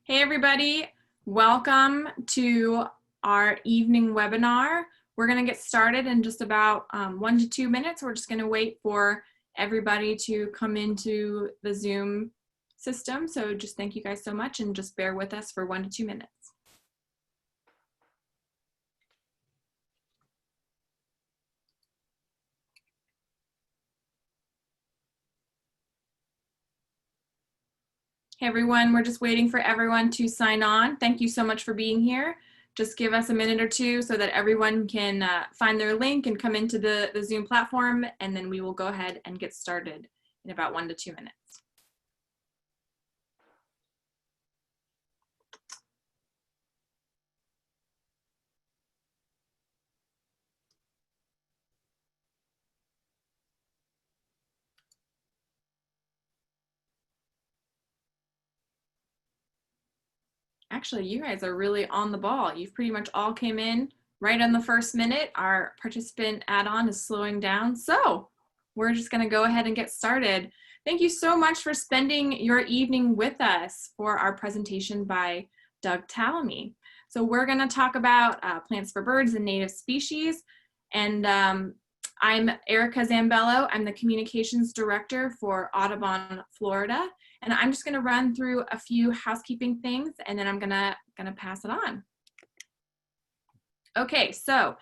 Hey everybody, welcome to our evening webinar. We're going to get started in just about 1 to 2 minutes. We're just going to wait for everybody to come into the Zoom system. So just thank you guys so much and just bear with us for 1 to 2 minutes. Hey everyone, we're just waiting for everyone to sign on. Thank you so much for being here. Just give us a minute or two so that everyone can find their link and come into the Zoom platform, and then we will go ahead and get started in about 1 to 2 minutes. Actually, you guys are really on the ball. You've pretty much all came in right on the first minute. Our participant add-on is slowing down, so we're just going to go ahead and get started. Thank you so much for spending your evening with us for our presentation by Doug Tallamy. So we're going to talk about plants for birds and native species, and I'm Erica Zambello. I'm the Communications Director for Audubon, Florida. And I'm just gonna run through a few housekeeping things and then I'm gonna pass it on. Okay, so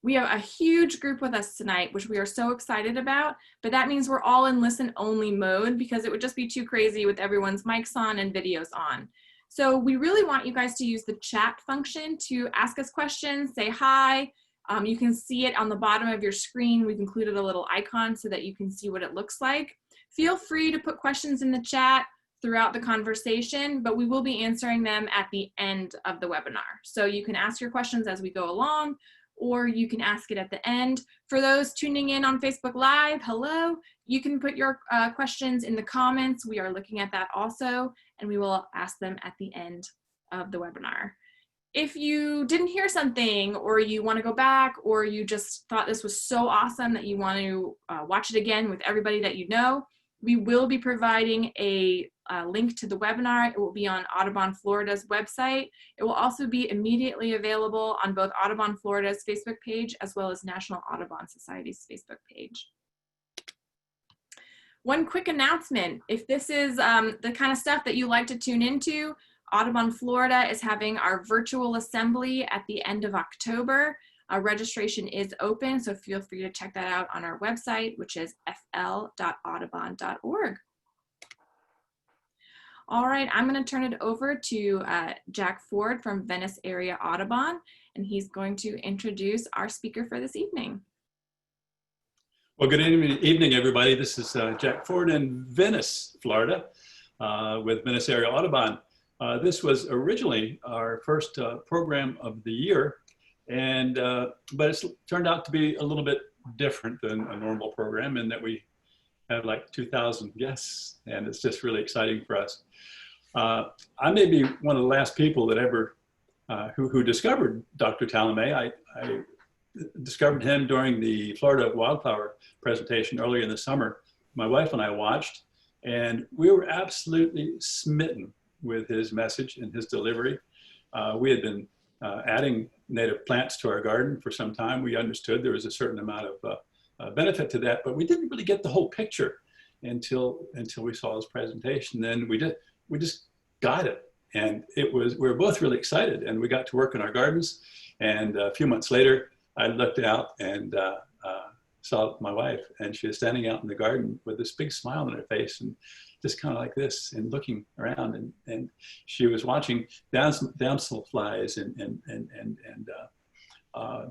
we have a huge group with us tonight, which we are so excited about, but that means we're all in listen only mode because it would just be too crazy with everyone's mics on and videos on. So we really want you guys to use the chat function to ask us questions, say hi. You can see it on the bottom of your screen. We've included a little icon so that you can see what it looks like. Feel free to put questions in the chat throughout the conversation, but we will be answering them at the end of the webinar. So you can ask your questions as we go along, or you can ask it at the end. For those tuning in on Facebook Live, hello, you can put your questions in the comments. We are looking at that also, and we will ask them at the end of the webinar. If you didn't hear something, or you want to go back, or you just thought this was so awesome that you want to watch it again with everybody that you know, we will be providing a link to the webinar. It will be on Audubon Florida's website. It will also be immediately available on both Audubon Florida's Facebook page as well as National Audubon Society's Facebook page. One quick announcement, if this is the kind of stuff that you like to tune into, Audubon Florida is having our virtual assembly at the end of October. Registration is open, so feel free to check that out on our website, which is fl.audubon.org. All right, I'm going to turn it over to Jack Ford from Venice Area Audubon, and he's going to introduce our speaker for this evening. Well, good evening, everybody. This is Jack Ford in Venice, Florida, with Venice Area Audubon. This was originally our first program of the year, and but it's turned out to be a little bit different than a normal program in that we have like 2,000 guests, and it's just really exciting for us. I may be one of the last people that ever who discovered Dr. Tallamy. I discovered him during the Florida wildflower presentation earlier in the summer. My wife and I watched, and we were absolutely smitten with his message and his delivery. We had been adding native plants to our garden for some time. We understood there was a certain amount of benefit to that, but we didn't really get the whole picture until we saw his presentation. Then we just got it, and we were both really excited, and we got to work in our gardens. And a few months later, I looked out and saw my wife, and she was standing out in the garden with this big smile on her face, and just kind of like this, and looking around, and she was watching damsel flies and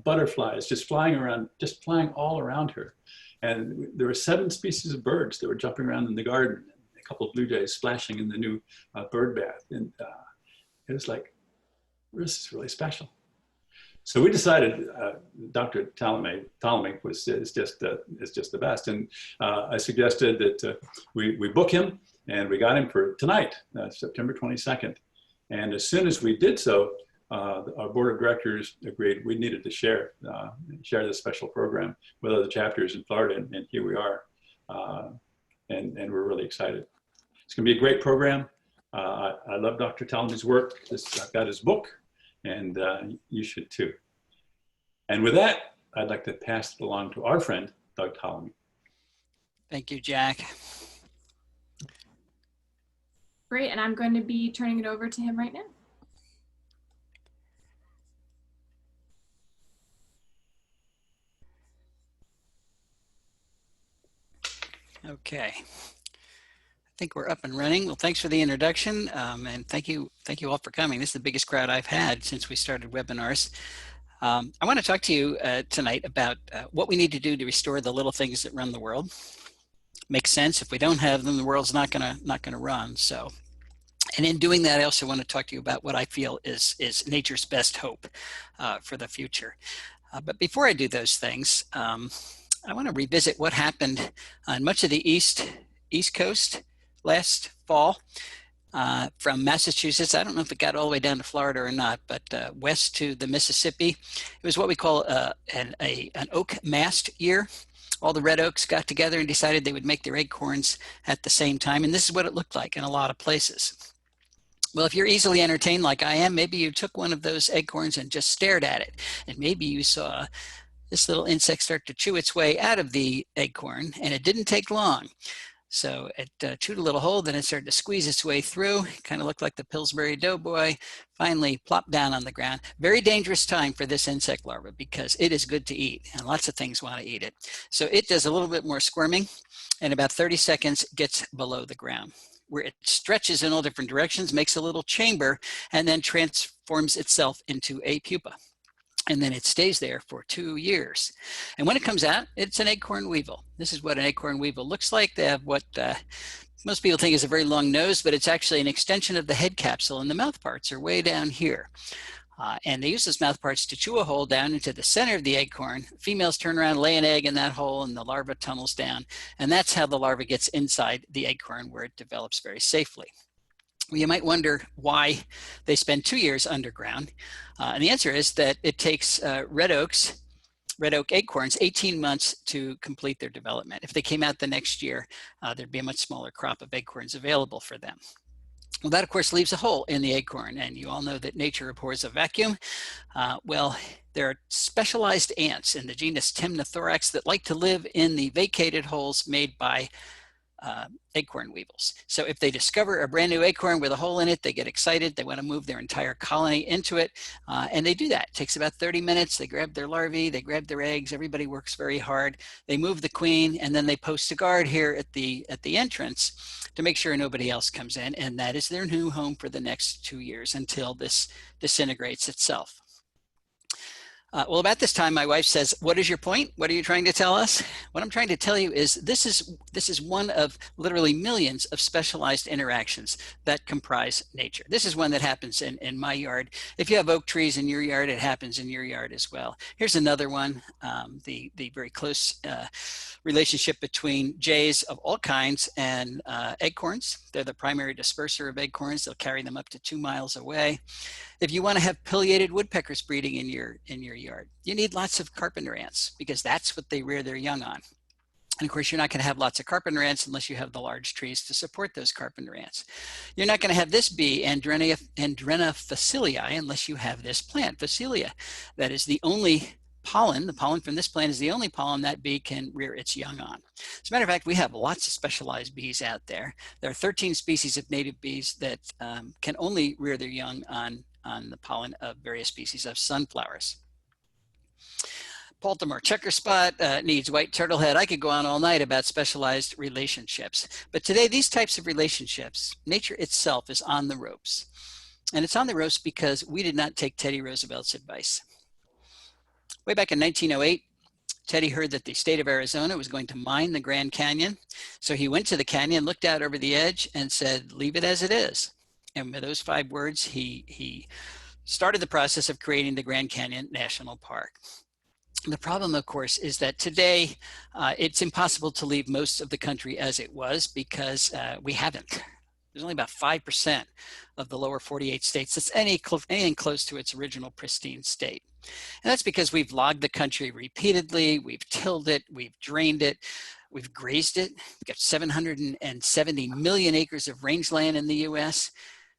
butterflies just flying around, just flying all around her. And there were 7 species of birds that were jumping around in the garden, a couple of blue jays splashing in the new bird bath. And it was like, this is really special. So we decided Dr. Tallamy is just the best, and I suggested that we book him, and we got him for tonight, September 22nd. And as soon as we did so, our board of directors agreed we needed to share this special program with other chapters in Florida, and here we are, and we're really excited. It's going to be a great program. I love Dr. Tallamy's work. I've got his book, and you should too. And with that, I'd like to pass it along to our friend, Doug Tallamy. Thank you, Jack. Great, and I'm going to be turning it over to him right now. Okay. I think we're up and running. Well, thanks for the introduction, and thank you all for coming. This is the biggest crowd I've had since we started webinars. I want to talk to you tonight about what we need to do to restore the little things that run the world. Makes sense. If we don't have them, the world's not gonna run. So, and in doing that, I also want to talk to you about what I feel is nature's best hope for the future. But before I do those things, I want to revisit what happened on much of the East Coast last fall. From Massachusetts, I don't know if it got all the way down to Florida or not, but west to the Mississippi. It was what we call an oak mast year. All the red oaks got together and decided they would make their acorns at the same time, and this is what it looked like in a lot of places. Well, if you're easily entertained like I am, maybe you took one of those acorns and just stared at it, and maybe you saw this little insect start to chew its way out of the acorn, and it didn't take long. So it chewed a little hole, then it started to squeeze its way through. It kind of looked like the Pillsbury Doughboy, finally plopped down on the ground. Very dangerous time for this insect larva because it is good to eat and lots of things want to eat it. So it does a little bit more squirming and about 30 seconds gets below the ground, where it stretches in all different directions, makes a little chamber, and then transforms itself into a pupa. And then it stays there for 2 years. And when it comes out, it's an acorn weevil. This is what an acorn weevil looks like. They have what most people think is a very long nose, but it's actually an extension of the head capsule, and the mouth parts are way down here. And they use those mouth parts to chew a hole down into the center of the acorn. Females turn around, lay an egg in that hole, and the larva tunnels down. And that's how the larva gets inside the acorn, where it develops very safely. Well, you might wonder why they spend 2 years underground. And the answer is that it takes red oak acorns 18 months to complete their development. If they came out the next year, there'd be a much smaller crop of acorns available for them. Well, that of course leaves a hole in the acorn, and you all know that nature abhors a vacuum. Well, there are specialized ants in the genus Temnothorax that like to live in the vacated holes made by acorn weevils. So if they discover a brand new acorn with a hole in it, they get excited. They want to move their entire colony into it, and they do that. It takes about 30 minutes. They grab their larvae, they grab their eggs. Everybody works very hard. They move the queen, and then they post a guard here at the entrance to make sure nobody else comes in, and that is their new home for the next 2 years until this disintegrates itself. Well, about this time, my wife says, "What is your point? What are you trying to tell us?" What I'm trying to tell you is this is one of literally millions of specialized interactions that comprise nature. This is one that happens in my yard. If you have oak trees in your yard, it happens in your yard as well. Here's another one, the very close relationship between jays of all kinds and acorns. They're the primary disperser of acorns. They'll carry them up to 2 miles away. If you want to have pileated woodpeckers breeding in your yard, you need lots of carpenter ants because that's what they rear their young on. And of course, you're not going to have lots of carpenter ants unless you have the large trees to support those carpenter ants. You're not going to have this bee, Andrena facilii, unless you have this plant, Facilia. That is the only pollen. The pollen from this plant is the only pollen that bee can rear its young on. As a matter of fact, we have lots of specialized bees out there. There are 13 species of native bees that can only rear their young on the pollen of various species of sunflowers. Baltimore checker spot needs white turtlehead. I could go on all night about specialized relationships. But today, these types of relationships, nature itself is on the ropes. And it's on the ropes because we did not take Teddy Roosevelt's advice. Way back in 1908, Teddy heard that the state of Arizona was going to mine the Grand Canyon. So he went to the canyon, looked out over the edge, and said, "Leave it as it is." And with those 5 words, he started the process of creating the Grand Canyon National Park. The problem, of course, is that today it's impossible to leave most of the country as it was because we haven't. There's only about 5% of the lower 48 states that's anything close to its original pristine state. And that's because we've logged the country repeatedly, we've tilled it, we've drained it, We've grazed it. We've got 770 million acres of rangeland in the US.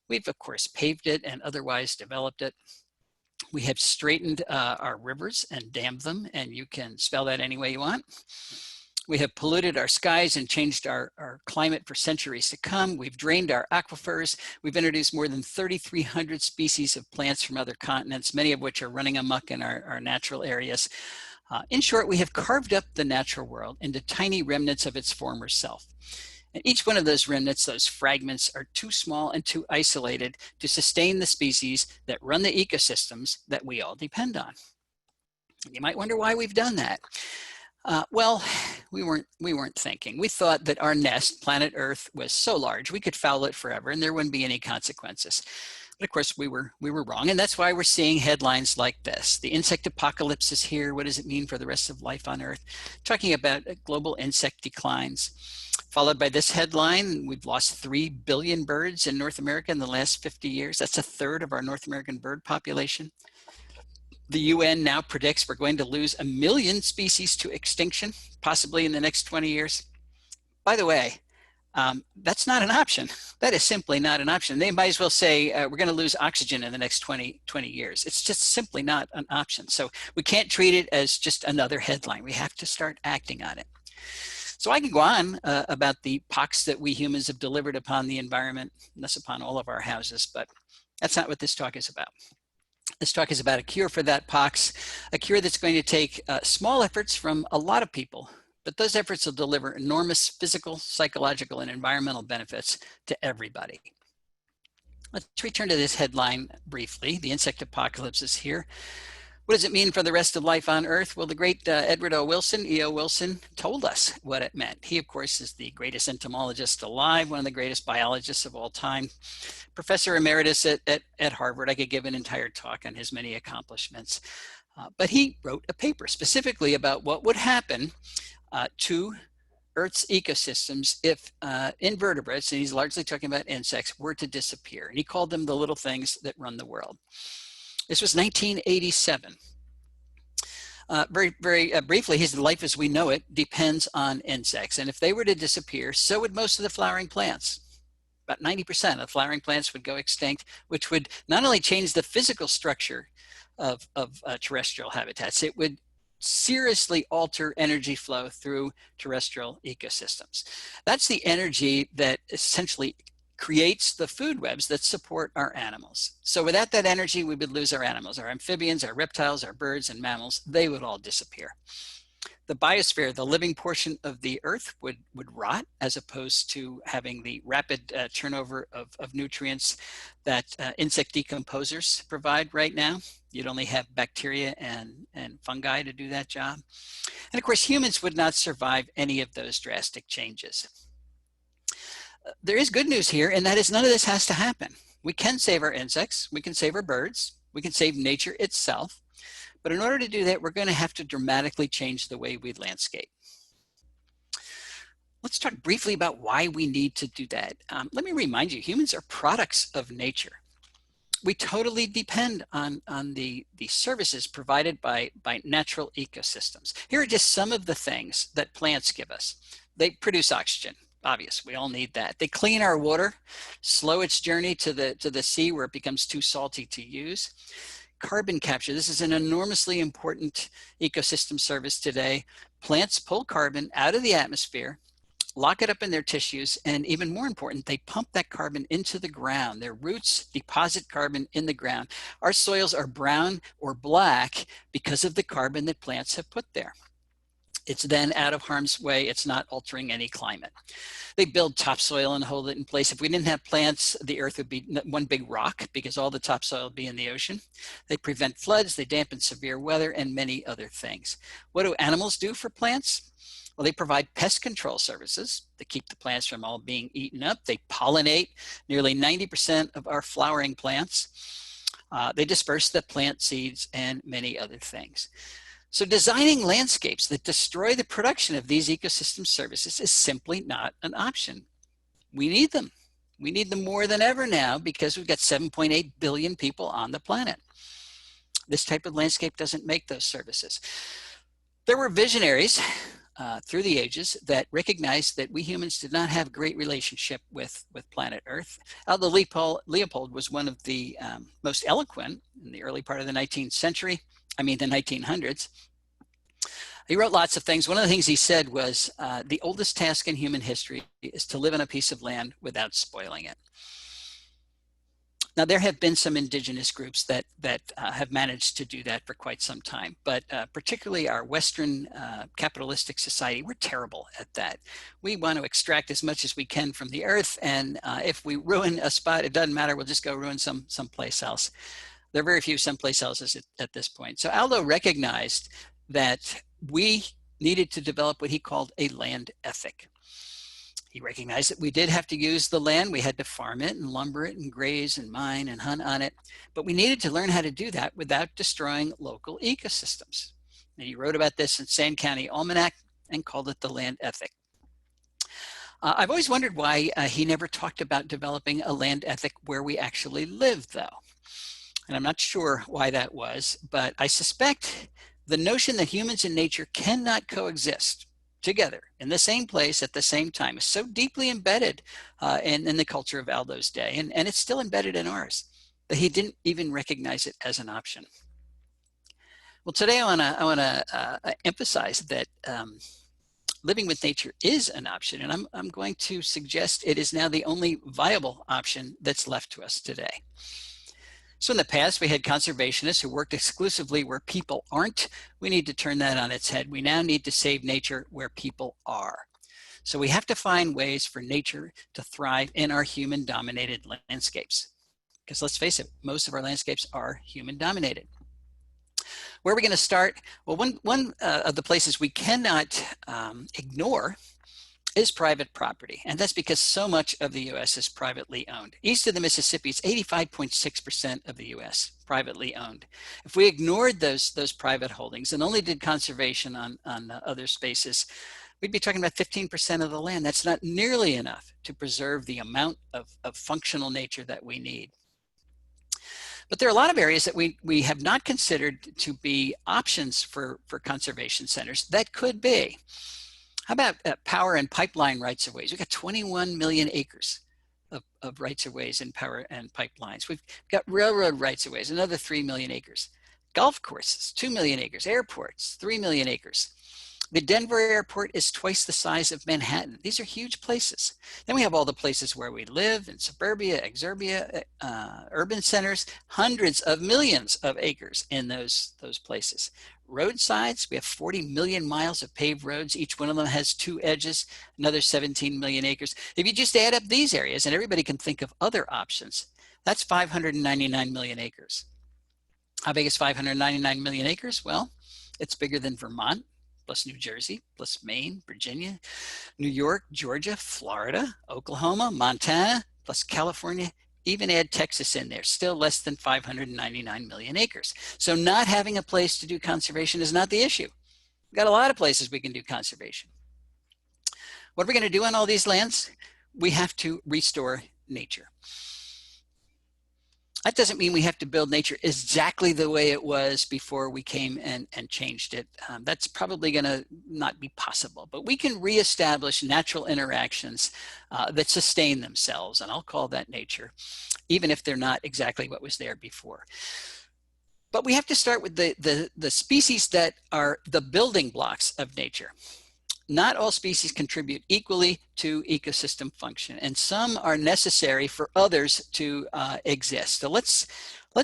We've, of course, paved it and otherwise developed it. We have straightened our rivers and dammed them, and you can spell that any way you want. We have polluted our skies and changed our climate for centuries to come. We've drained our aquifers. We've introduced more than 3,300 species of plants from other continents, many of which are running amok in our natural areas. In short, we have carved up the natural world into tiny remnants of its former self. And each one of those remnants, those fragments, are too small and too isolated to sustain the species that run the ecosystems that we all depend on. You might wonder why we've done that. Well, we weren't thinking. We thought that our nest, planet Earth, was so large we could foul it forever and there wouldn't be any consequences. But of course, we were wrong, and that's why we're seeing headlines like this. The insect apocalypse is here. What does it mean for the rest of life on Earth? Talking about global insect declines. Followed by this headline, we've lost 3 billion birds in North America in the last 50 years. That's a third of our North American bird population. The UN now predicts we're going to lose 1 million species to extinction, possibly in the next 20 years. By the way, that's not an option. That is simply not an option. They might as well say we're going to lose oxygen in the next 20 years. It's just simply not an option. So we can't treat it as just another headline. We have to start acting on it. So I can go on about the pox that we humans have delivered upon the environment, and thus upon all of our houses, but that's not what this talk is about. This talk is about a cure for that pox, a cure that's going to take small efforts from a lot of people, but those efforts will deliver enormous physical, psychological, and environmental benefits to everybody. Let's return to this headline briefly. The insect apocalypse is here. What does it mean for the rest of life on Earth? Well, the great Edward O. Wilson, E.O. Wilson, told us what it meant. He, of course, is the greatest entomologist alive, one of the greatest biologists of all time, professor emeritus at Harvard. I could give an entire talk on his many accomplishments. But he wrote a paper specifically about what would happen to Earth's ecosystems if invertebrates, and he's largely talking about insects, were to disappear. And he called them the little things that run the world. This was 1987. Very briefly, his life as we know it depends on insects. And if they were to disappear, so would most of the flowering plants. About 90% of flowering plants would go extinct, which would not only change the physical structure of terrestrial habitats, it would seriously alter energy flow through terrestrial ecosystems. That's the energy that essentially creates the food webs that support our animals. So without that energy, we would lose our animals, our amphibians, our reptiles, our birds and mammals, they would all disappear. The biosphere, the living portion of the Earth, would rot, as opposed to having the rapid turnover of nutrients that insect decomposers provide right now. You'd only have bacteria and fungi to do that job. And of course, humans would not survive any of those drastic changes. There is good news here, and that is none of this has to happen. We can save our insects, we can save our birds, we can save nature itself. But in order to do that, we're going to have to dramatically change the way we landscape. Let's talk briefly about why we need to do that. Let me remind you, humans are products of nature. We totally depend on the services provided by natural ecosystems. Here are just some of the things that plants give us. They produce oxygen. Obvious, we all need that. They clean our water, slow its journey to the sea where it becomes too salty to use. Carbon capture, this is an enormously important ecosystem service today. Plants pull carbon out of the atmosphere, lock it up in their tissues, and even more important, they pump that carbon into the ground. Their roots deposit carbon in the ground. Our soils are brown or black because of the carbon that plants have put there. It's then out of harm's way. It's not altering any climate. They build topsoil and hold it in place. If we didn't have plants, the Earth would be one big rock because all the topsoil would be in the ocean. They prevent floods, they dampen severe weather, and many other things. What do animals do for plants? Well, they provide pest control services to keep the plants from all being eaten up. They pollinate nearly 90% of our flowering plants. They disperse the plant seeds and many other things. So designing landscapes that destroy the production of these ecosystem services is simply not an option. We need them. We need them more than ever now because we've got 7.8 billion people on the planet. This type of landscape doesn't make those services. There were visionaries through the ages that recognized that we humans did not have a great relationship with planet Earth. Aldo Leopold was one of the most eloquent in the early part of the 19th century, the 1900s. He wrote lots of things. One of the things he said was, the oldest task in human history is to live on a piece of land without spoiling it. Now, there have been some indigenous groups that have managed to do that for quite some time, but particularly our Western capitalistic society, we're terrible at that. We want to extract as much as we can from the earth, and if we ruin a spot, it doesn't matter, we'll just go ruin someplace else. There are very few someplace else at this point. So Aldo recognized that we needed to develop what he called a land ethic. He recognized that we did have to use the land. We had to farm it and lumber it and graze and mine and hunt on it. But we needed to learn how to do that without destroying local ecosystems. And he wrote about this in Sand County Almanac and called it the land ethic. I've always wondered why he never talked about developing a land ethic where we actually live, though. And I'm not sure why that was, but I suspect the notion that humans and nature cannot coexist together in the same place at the same time is so deeply embedded in the culture of Aldo's day, and it's still embedded in ours, that he didn't even recognize it as an option. Well, today I want to emphasize that living with nature is an option, and I'm going to suggest it is now the only viable option that's left to us today. So in the past, we had conservationists who worked exclusively where people aren't. We need to turn that on its head. We now need to save nature where people are. So we have to find ways for nature to thrive in our human-dominated landscapes. Because let's face it, most of our landscapes are human-dominated. Where are we going to start? Well, one of the places we cannot ignore is private property. And that's because so much of the US is privately owned. East of the Mississippi, it's 85.6% of the US privately owned. If we ignored those private holdings and only did conservation on other spaces, we'd be talking about 15% of the land. That's not nearly enough to preserve the amount of functional nature that we need. But there are a lot of areas that we have not considered to be options for conservation centers that could be. How about power and pipeline rights of ways? We've got 21 million acres of rights of ways in power and pipelines. We've got railroad rights of ways, another 3 million acres. Golf courses, 2 million acres. Airports, 3 million acres. The Denver airport is twice the size of Manhattan. These are huge places. Then we have all the places where we live in suburbia, exurbia, urban centers, hundreds of millions of acres in those places. Roadsides, we have 40 million miles of paved roads. Each one of them has 2 edges, another 17 million acres. If you just add up these areas, and everybody can think of other options, that's 599 million acres. How big is 599 million acres? Well, it's bigger than Vermont, plus New Jersey, plus Maine, Virginia, New York, Georgia, Florida, Oklahoma, Montana, plus California. Even add Texas in there, still less than 599 million acres. So not having a place to do conservation is not the issue. We've got a lot of places we can do conservation. What are we going to do on all these lands? We have to restore nature. That doesn't mean we have to build nature exactly the way it was before we came and changed it. That's probably going to not be possible, but we can reestablish natural interactions that sustain themselves, and I'll call that nature, even if they're not exactly what was there before. But we have to start with the species that are the building blocks of nature. Not all species contribute equally to ecosystem function, and some are necessary for others to exist. So let's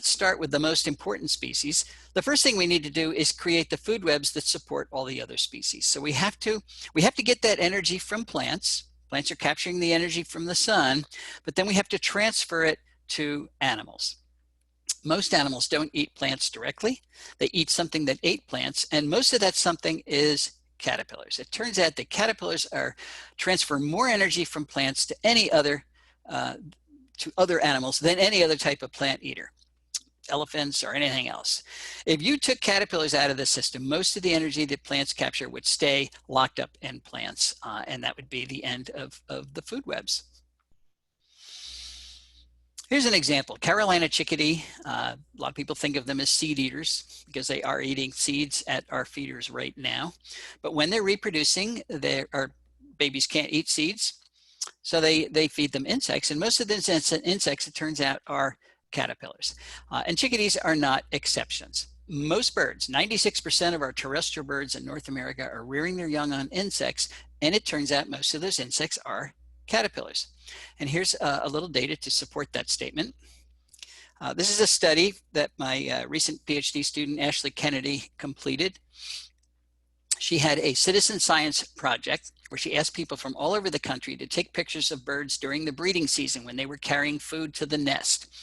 start with the most important species. The first thing we need to do is create the food webs that support all the other species. So we have to get that energy from plants. Plants are capturing the energy from the sun, but then we have to transfer it to animals. Most animals don't eat plants directly. They eat something that ate plants, and most of that something is caterpillars. It turns out that caterpillars transfer more energy from plants to other animals than any other type of plant eater, elephants or anything else. If you took caterpillars out of the system, most of the energy that plants capture would stay locked up in plants, and that would be the end of the food webs. Here's an example. Carolina chickadee. A lot of people think of them as seed eaters because they are eating seeds at our feeders right now. But when they're reproducing, our babies can't eat seeds, so they feed them insects. And most of the insects, it turns out, are caterpillars. And chickadees are not exceptions. Most birds, 96% of our terrestrial birds in North America, are rearing their young on insects. And it turns out most of those insects are caterpillars. And here's a little data to support that statement. This is a study that my recent PhD student, Ashley Kennedy, completed. She had a citizen science project where she asked people from all over the country to take pictures of birds during the breeding season when they were carrying food to the nest.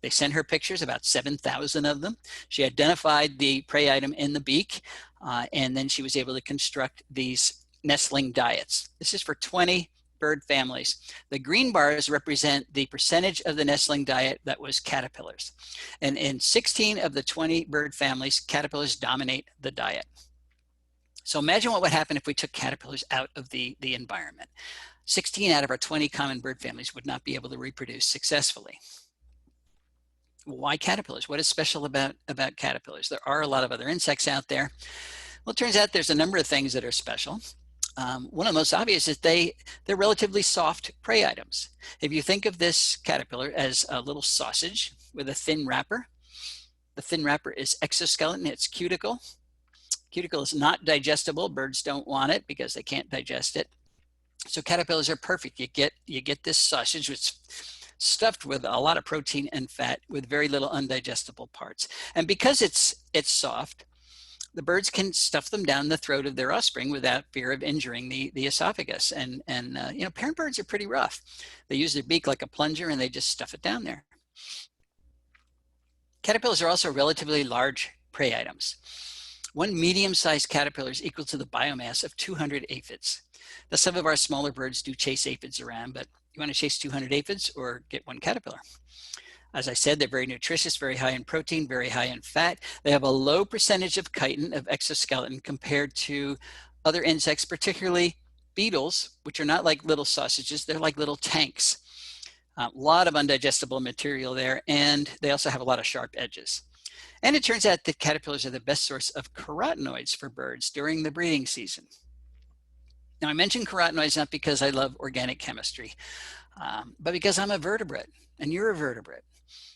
They sent her pictures, about 7,000 of them. She identified the prey item in the beak, and then she was able to construct these nestling diets. This is for 20 bird families. The green bars represent the percentage of the nestling diet that was caterpillars. And in 16 of the 20 bird families, caterpillars dominate the diet. So imagine what would happen if we took caterpillars out of the environment. 16 out of our 20 common bird families would not be able to reproduce successfully. Why caterpillars? What is special about caterpillars? There are a lot of other insects out there. Well, it turns out there's a number of things that are special. One of the most obvious is they're relatively soft prey items. If you think of this caterpillar as a little sausage with a thin wrapper, the thin wrapper is exoskeleton, it's cuticle. Cuticle is not digestible. Birds don't want it because they can't digest it. So caterpillars are perfect. You get this sausage, which is stuffed with a lot of protein and fat with very little undigestible parts. And because it's soft, the birds can stuff them down the throat of their offspring without fear of injuring the esophagus. And you know, parent birds are pretty rough. They use their beak like a plunger and they just stuff it down there. Caterpillars are also relatively large prey items. One medium-sized caterpillar is equal to the biomass of 200 aphids. Now, some of our smaller birds do chase aphids around, but you want to chase 200 aphids or get one caterpillar. As I said, they're very nutritious, very high in protein, very high in fat. They have a low percentage of chitin, of exoskeleton, compared to other insects, particularly beetles, which are not like little sausages, they're like little tanks. A lot of undigestible material there, and they also have a lot of sharp edges. And it turns out that caterpillars are the best source of carotenoids for birds during the breeding season. Now, I mentioned carotenoids not because I love organic chemistry, but because I'm a vertebrate, and you're a vertebrate.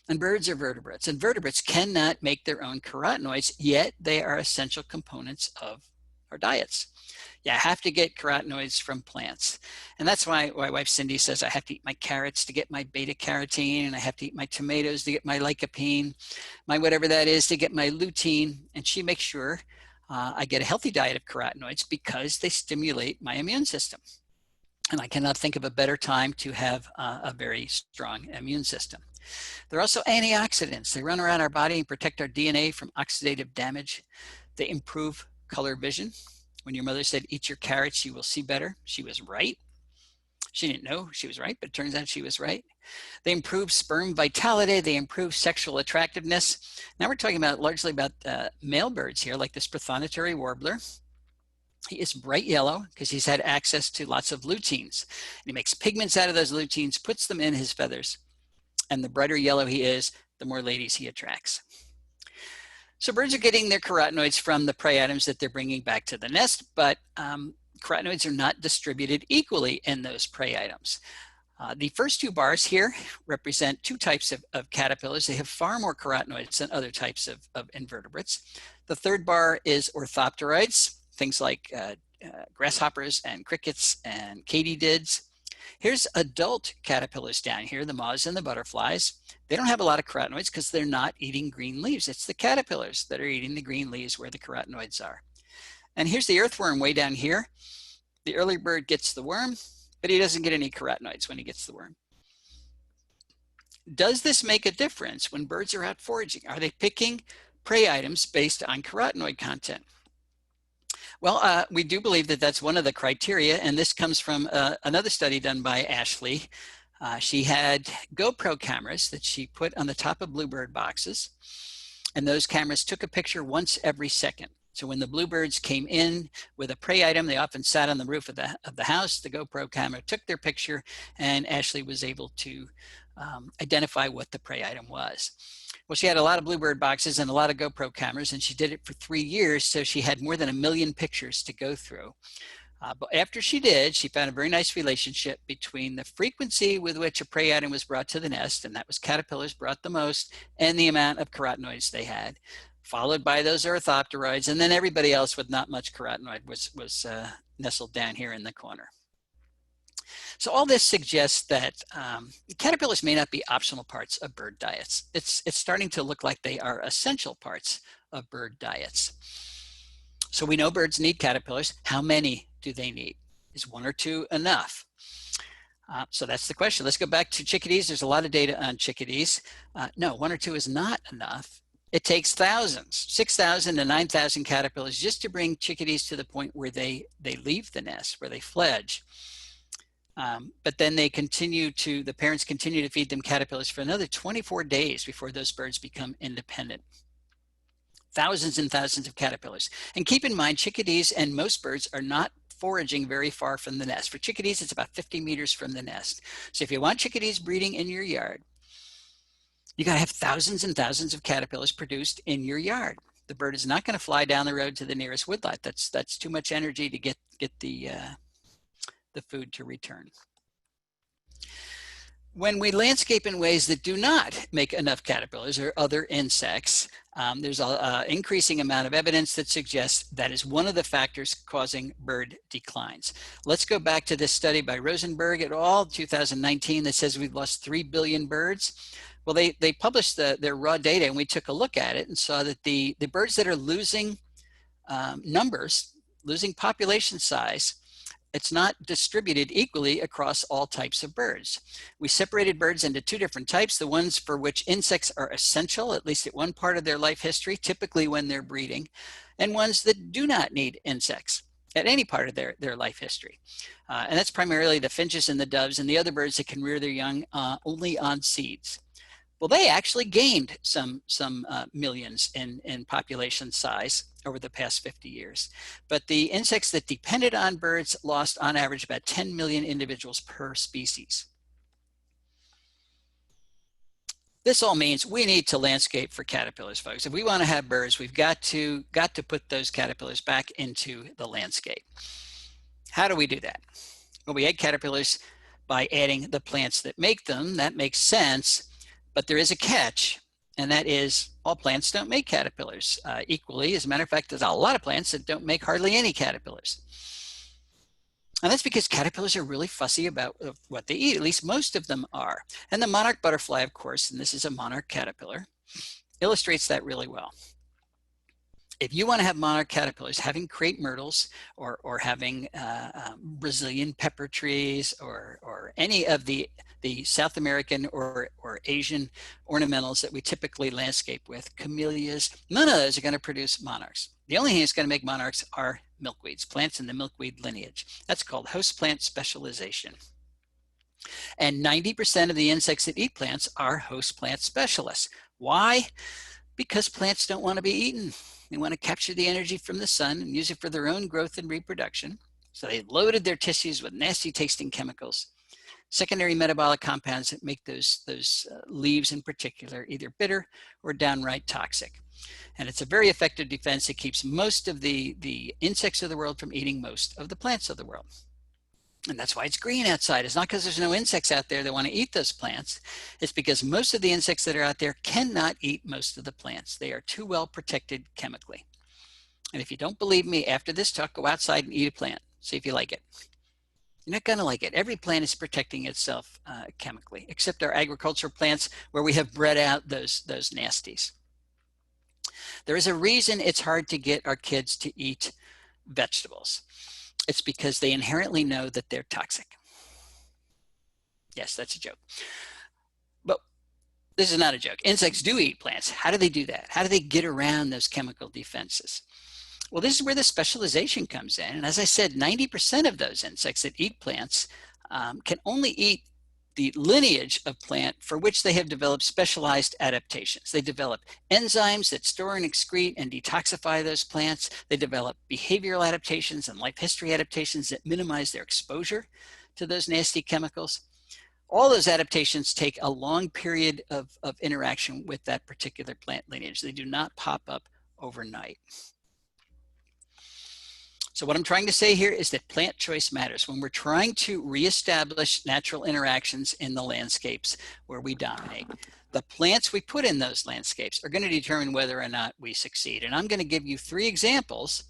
And birds are vertebrates, and vertebrates cannot make their own carotenoids, yet they are essential components of our diets. You have to get carotenoids from plants. And that's why my wife Cindy says I have to eat my carrots to get my beta carotene, and I have to eat my tomatoes to get my lycopene, my whatever that is to get my lutein. And she makes sure I get a healthy diet of carotenoids because they stimulate my immune system. And I cannot think of a better time to have a very strong immune system. They're also antioxidants. They run around our body and protect our DNA from oxidative damage. They improve color vision. When your mother said, eat your carrots, you will see better, she was right. She didn't know she was right, but it turns out she was right. They improve sperm vitality. They improve sexual attractiveness. Now we're talking about largely about male birds here, like this prothonotary warbler. He is bright yellow because he's had access to lots of luteins. And he makes pigments out of those luteins, puts them in his feathers. And the brighter yellow he is, the more ladies he attracts. So birds are getting their carotenoids from the prey items that they're bringing back to the nest, but carotenoids are not distributed equally in those prey items. The first two bars here represent two types of caterpillars. They have far more carotenoids than other types of invertebrates. The third bar is orthopteroids, things like grasshoppers and crickets and katydids. Here's adult caterpillars down here, the moths and the butterflies. They don't have a lot of carotenoids because they're not eating green leaves. It's the caterpillars that are eating the green leaves where the carotenoids are. And here's the earthworm way down here. The early bird gets the worm, but he doesn't get any carotenoids when he gets the worm. Does this make a difference when birds are out foraging? Are they picking prey items based on carotenoid content? Well, we do believe that that's one of the criteria, and this comes from another study done by Ashley. She had GoPro cameras that she put on the top of bluebird boxes, and those cameras took a picture once every second. So when the bluebirds came in with a prey item, they often sat on the roof of the house. The GoPro camera took their picture, and Ashley was able to identify what the prey item was. Well, she had a lot of Bluebird boxes and a lot of GoPro cameras, and she did it for 3 years, so she had more than 1 million pictures to go through. But after she did, she found a very nice relationship between the frequency with which a prey item was brought to the nest, and that was caterpillars brought the most, and the amount of carotenoids they had, followed by those orthopteroids, and then everybody else with not much carotenoid was nestled down here in the corner. So all this suggests that caterpillars may not be optional parts of bird diets. It's starting to look like they are essential parts of bird diets. So we know birds need caterpillars. How many do they need? Is 1 or 2 enough? So that's the question. Let's go back to chickadees. There's a lot of data on chickadees. No, 1 or 2 is not enough. It takes thousands, 6,000 to 9,000 caterpillars just to bring chickadees to the point where they leave the nest, where they fledge. But then the parents continue to feed them caterpillars for another 24 days before those birds become independent. Thousands and thousands of caterpillars. And keep in mind, chickadees and most birds are not foraging very far from the nest. For chickadees, it's about 50 meters from the nest. So if you want chickadees breeding in your yard, you got to have thousands and thousands of caterpillars produced in your yard. The bird is not going to fly down the road to the nearest woodlot. That's too much energy to get the food to return. When we landscape in ways that do not make enough caterpillars or other insects, there's an increasing amount of evidence that suggests that is one of the factors causing bird declines. Let's go back to this study by Rosenberg et al., 2019, that says we've lost 3 billion birds. Well, they published their raw data, and we took a look at it and saw that the birds that are losing numbers, losing population size, it's not distributed equally across all types of birds. We separated birds into 2 different types, the ones for which insects are essential, at least at one part of their life history, typically when they're breeding, and ones that do not need insects at any part of their life history. And that's primarily the finches and the doves and the other birds that can rear their young only on seeds. Well, they actually gained some millions in population size over the past 50 years. But the insects that depended on birds lost on average about 10 million individuals per species. This all means we need to landscape for caterpillars, folks. If we want to have birds, we've got to put those caterpillars back into the landscape. How do we do that? Well, we add caterpillars by adding the plants that make them. That makes sense. But there is a catch, and that is all plants don't make caterpillars equally. As a matter of fact, there's a lot of plants that don't make hardly any caterpillars. And that's because caterpillars are really fussy about what they eat, at least most of them are. And the monarch butterfly, of course, and this is a monarch caterpillar, illustrates that really well. If you want to have monarch caterpillars, having crepe myrtles or having Brazilian pepper trees or any of the South American or Asian ornamentals that we typically landscape with, camellias, none of those are going to produce monarchs. The only thing that's going to make monarchs are milkweeds, plants in the milkweed lineage. That's called host plant specialization. And 90% of the insects that eat plants are host plant specialists. Why? Because plants don't want to be eaten. They want to capture the energy from the sun and use it for their own growth and reproduction. So they loaded their tissues with nasty tasting chemicals, secondary metabolic compounds that make those leaves in particular either bitter or downright toxic. And it's a very effective defense that keeps most of the insects of the world from eating most of the plants of the world. And that's why it's green outside. It's not because there's no insects out there that want to eat those plants. It's because most of the insects that are out there cannot eat most of the plants. They are too well protected chemically. And if you don't believe me, after this talk, go outside and eat a plant. See if you like it. You're not going to like it. Every plant is protecting itself chemically, except our agricultural plants where we have bred out those nasties. There is a reason it's hard to get our kids to eat vegetables. It's because they inherently know that they're toxic. Yes, that's a joke. But this is not a joke. Insects do eat plants. How do they do that? How do they get around those chemical defenses? Well, this is where the specialization comes in. And as I said, 90% of those insects that eat plants can only eat the lineage of plant for which they have developed specialized adaptations. They develop enzymes that store and excrete and detoxify those plants. They develop behavioral adaptations and life history adaptations that minimize their exposure to those nasty chemicals. All those adaptations take a long period of interaction with that particular plant lineage. They do not pop up overnight. So what I'm trying to say here is that plant choice matters. When we're trying to reestablish natural interactions in the landscapes where we dominate, the plants we put in those landscapes are going to determine whether or not we succeed. And I'm going to give you 3 examples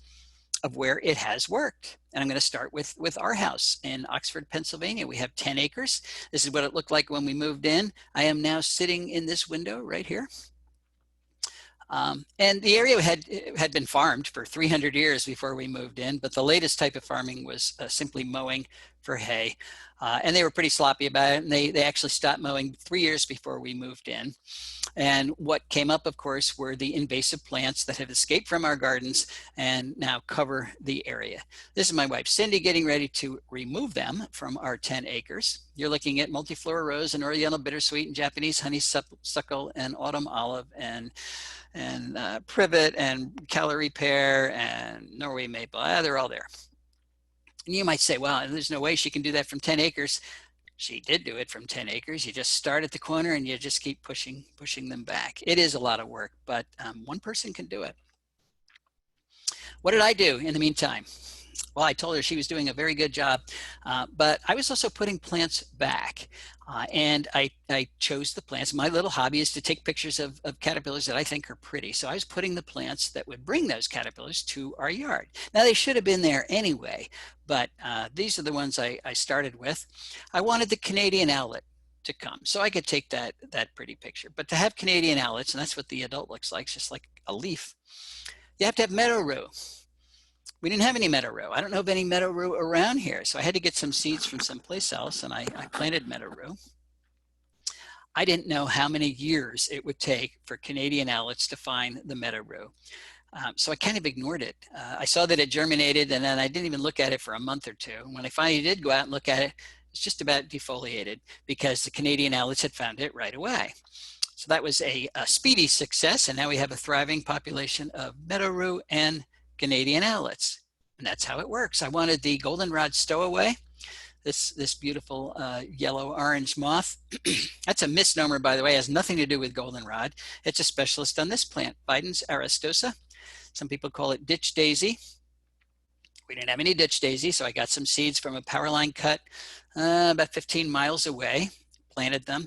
of where it has worked. And I'm going to start with our house in Oxford, Pennsylvania. We have 10 acres. This is what it looked like when we moved in. I am now sitting in this window right here. And the area had been farmed for 300 years before we moved in, but the latest type of farming was simply mowing for hay. And they were pretty sloppy about it, and they actually stopped mowing 3 years before we moved in. And what came up, of course, were the invasive plants that have escaped from our gardens and now cover the area. This is my wife, Cindy, getting ready to remove them from our 10 acres. You're looking at multiflora rose and Oriental bittersweet and Japanese honeysuckle and autumn olive and privet and calorie pear and Norway maple. They're all there. And you might say, well, there's no way she can do that from 10 acres. She did do it from 10 acres. You just start at the corner and you just keep pushing them back. It is a lot of work, but one person can do it. What did I do in the meantime? Well, I told her she was doing a very good job, but I was also putting plants back. And I chose the plants. My little hobby is to take pictures of caterpillars that I think are pretty. So I was putting the plants that would bring those caterpillars to our yard. Now they should have been there anyway, but these are the ones I started with. I wanted the Canadian owlet to come so I could take that pretty picture. But to have Canadian owlets, and that's what the adult looks like, it's just like a leaf, you have to have meadow rue. We didn't have any meadow rue. I don't know of any meadow rue around here. So I had to get some seeds from someplace else, and I planted meadow rue. I didn't know how many years it would take for Canadian owlets to find the meadow rue. So I kind of ignored it. I saw that it germinated, and then I didn't even look at it for a month or two. When I finally did go out and look at it, it's just about defoliated because the Canadian owlets had found it right away. So that was a speedy success, and now we have a thriving population of meadow rue and Canadian owlets, and that's how it works. I wanted the goldenrod stowaway, this beautiful yellow-orange moth. That's a misnomer, by the way. It has nothing to do with goldenrod. It's a specialist on this plant, Bidens aristosa. Some people call it ditch daisy. We didn't have any ditch daisy, so I got some seeds from a power line cut about 15 miles away, planted them.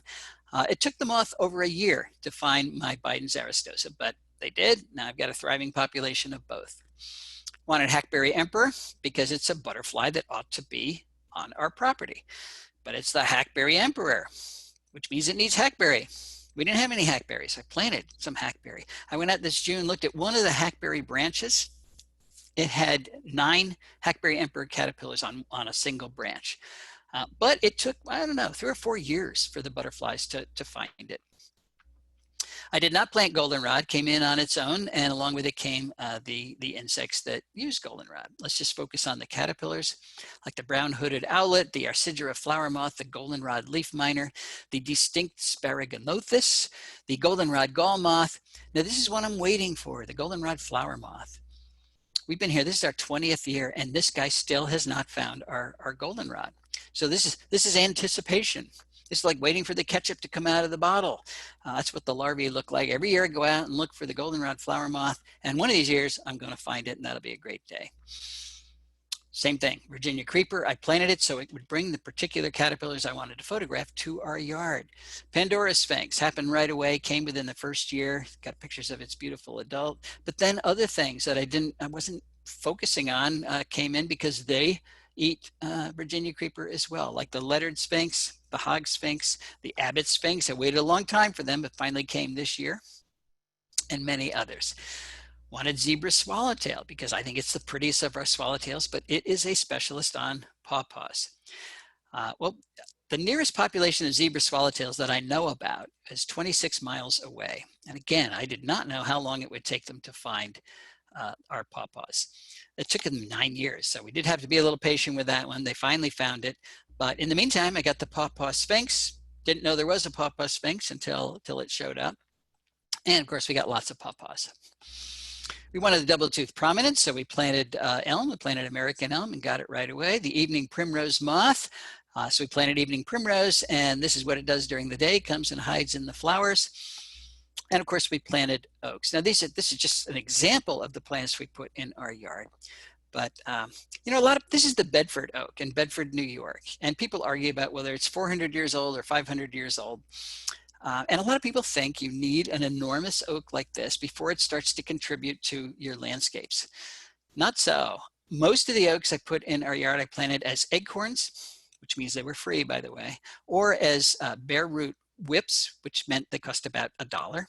It took the moth over a year to find my Bidens aristosa, but they did. Now I've got a thriving population of both. Wanted hackberry emperor because it's a butterfly that ought to be on our property, but it's the hackberry emperor, which means it needs hackberry. We didn't have any hackberries. I planted some hackberry. I went out this June, looked at one of the hackberry branches. It had 9 hackberry emperor caterpillars on a single branch. But it took, I don't know, 3 or 4 years for the butterflies to find it. I did not plant goldenrod, came in on its own, and along with it came the insects that use goldenrod. Let's just focus on the caterpillars, like the brown hooded owlet, the Arcigera flower moth, the goldenrod leaf miner, the distinct Sparaginothus, the goldenrod gall moth. Now this is what I'm waiting for, the goldenrod flower moth. We've been here, this is our 20th year, and this guy still has not found our goldenrod. So this is anticipation. It's like waiting for the ketchup to come out of the bottle. That's what the larvae look like. Every year I go out and look for the goldenrod flower moth, and one of these years I'm going to find it, and that'll be a great day. Same thing, Virginia creeper. I planted it so it would bring the particular caterpillars I wanted to photograph to our yard. Pandora sphinx happened right away, came within the first year, got pictures of its beautiful adult. But then other things that I wasn't focusing on came in because they eat Virginia creeper as well, like the lettered sphinx, the hog sphinx, the abbot sphinx. I waited a long time for them, but finally came this year, and many others. Wanted zebra swallowtail because I think it's the prettiest of our swallowtails, but it is a specialist on pawpaws. Well, the nearest population of zebra swallowtails that I know about is 26 miles away. And again, I did not know how long it would take them to find our pawpaws. It took them 9 years, so we did have to be a little patient with that one. They finally found it, but in the meantime, I got the pawpaw sphinx. Didn't know there was a pawpaw sphinx until it showed up. And of course, we got lots of pawpaws. We wanted the double-tooth prominence, so we planted elm. We planted American elm and got it right away. The evening primrose moth. So we planted evening primrose, and this is what it does during the day, comes and hides in the flowers. And of course, we planted oaks. Now, this is just an example of the plants we put in our yard. But, you know, this is the Bedford Oak in Bedford, New York. And people argue about whether it's 400 years old or 500 years old. And a lot of people think you need an enormous oak like this before it starts to contribute to your landscapes. Not so. Most of the oaks I put in our yard, I planted as acorns, which means they were free, by the way, or as bare root whips, which meant they cost about $1.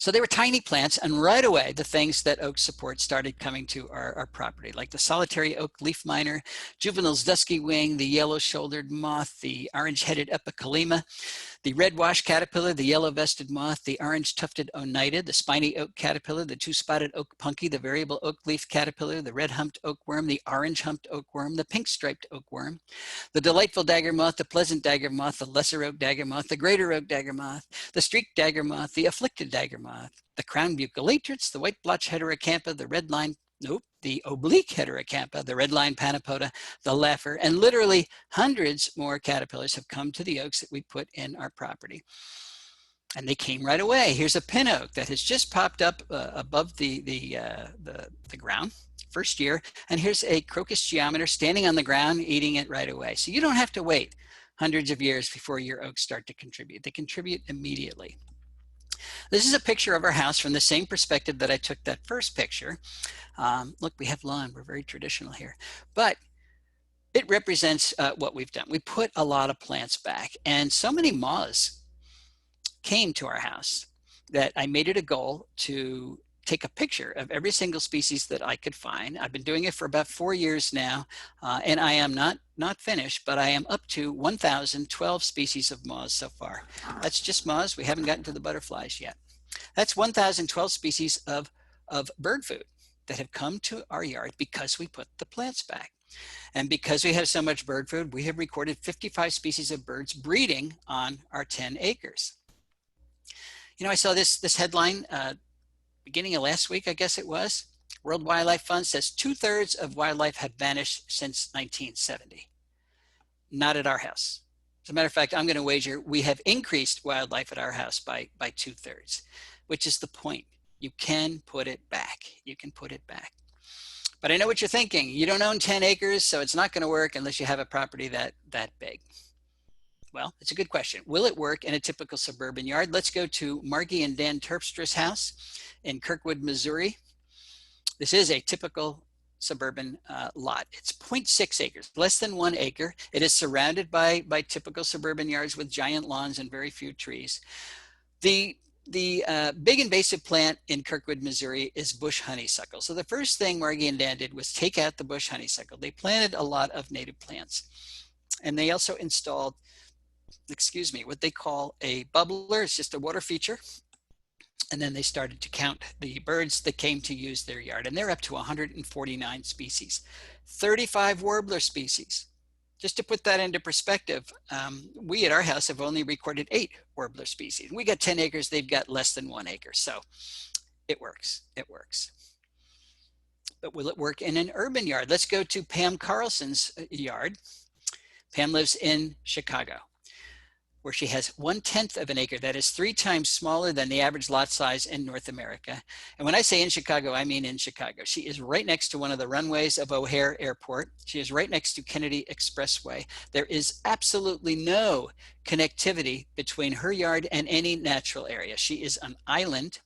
So they were tiny plants, and right away, the things that oaks support started coming to our property, like the solitary oak leaf miner, Juvenil's dusky wing, the yellow-shouldered moth, the orange-headed epicalema, the red-washed caterpillar, the yellow-vested moth, the orange-tufted onitid, the spiny oak caterpillar, the two-spotted oak punky, the variable oak leaf caterpillar, the red-humped oak worm, the orange-humped oak worm, the pink-striped oak worm, the delightful dagger moth, the pleasant dagger moth, the lesser oak dagger moth, the greater oak dagger moth, the streaked dagger moth, the afflicted dagger moth, the crown bucolatrix, the white blotch heterocampa, the oblique heterocampa, the red line panapoda, the laugher, and literally hundreds more caterpillars have come to the oaks that we put in our property. And they came right away. Here's a pin oak that has just popped up above the ground, first year. And here's a crocus geometer standing on the ground, eating it right away. So you don't have to wait hundreds of years before your oaks start to contribute. They contribute immediately. This is a picture of our house from the same perspective that I took that first picture. Look, we have lawn. We're very traditional here. But it represents what we've done. We put a lot of plants back, and so many moths came to our house that I made it a goal to take a picture of every single species that I could find. I've been doing it for about 4 years now, and I am not finished, but I am up to 1,012 species of moths so far. That's just moths. We haven't gotten to the butterflies yet. That's 1,012 species of bird food that have come to our yard because we put the plants back. And because we have so much bird food, we have recorded 55 species of birds breeding on our 10 acres. You know, I saw this headline beginning of last week, I guess it was. World Wildlife Fund says 2/3 of wildlife have vanished since 1970. Not at our house. As a matter of fact, I'm going to wager we have increased wildlife at our house by 2/3, which is the point. You can put it back. You can put it back. But I know what you're thinking. You don't own 10 acres, so it's not going to work unless you have a property that big. Well, it's a good question. Will it work in a typical suburban yard? Let's go to Margie and Dan Terpstra's house in Kirkwood, Missouri. This is a typical suburban lot. It's 0.6 acres, less than 1 acre. It is surrounded by typical suburban yards with giant lawns and very few trees. The big invasive plant in Kirkwood, Missouri is bush honeysuckle. So the first thing Margie and Dan did was take out the bush honeysuckle. They planted a lot of native plants. And they also installed, what they call a bubbler. It's just a water feature. And then they started to count the birds that came to use their yard. And they're up to 149 species, 35 warbler species. Just to put that into perspective, we at our house have only recorded 8 warbler species. We got 10 acres, they've got less than 1 acre. So it works, it works. But will it work in an urban yard? Let's go to Pam Carlson's yard. Pam lives in Chicago, where she has 1/10 of an acre. That is 3 times smaller than the average lot size in North America. And when I say in Chicago, I mean in Chicago. She is right next to one of the runways of O'Hare Airport. She is right next to Kennedy Expressway. There is absolutely no connectivity between her yard and any natural area. She is an island.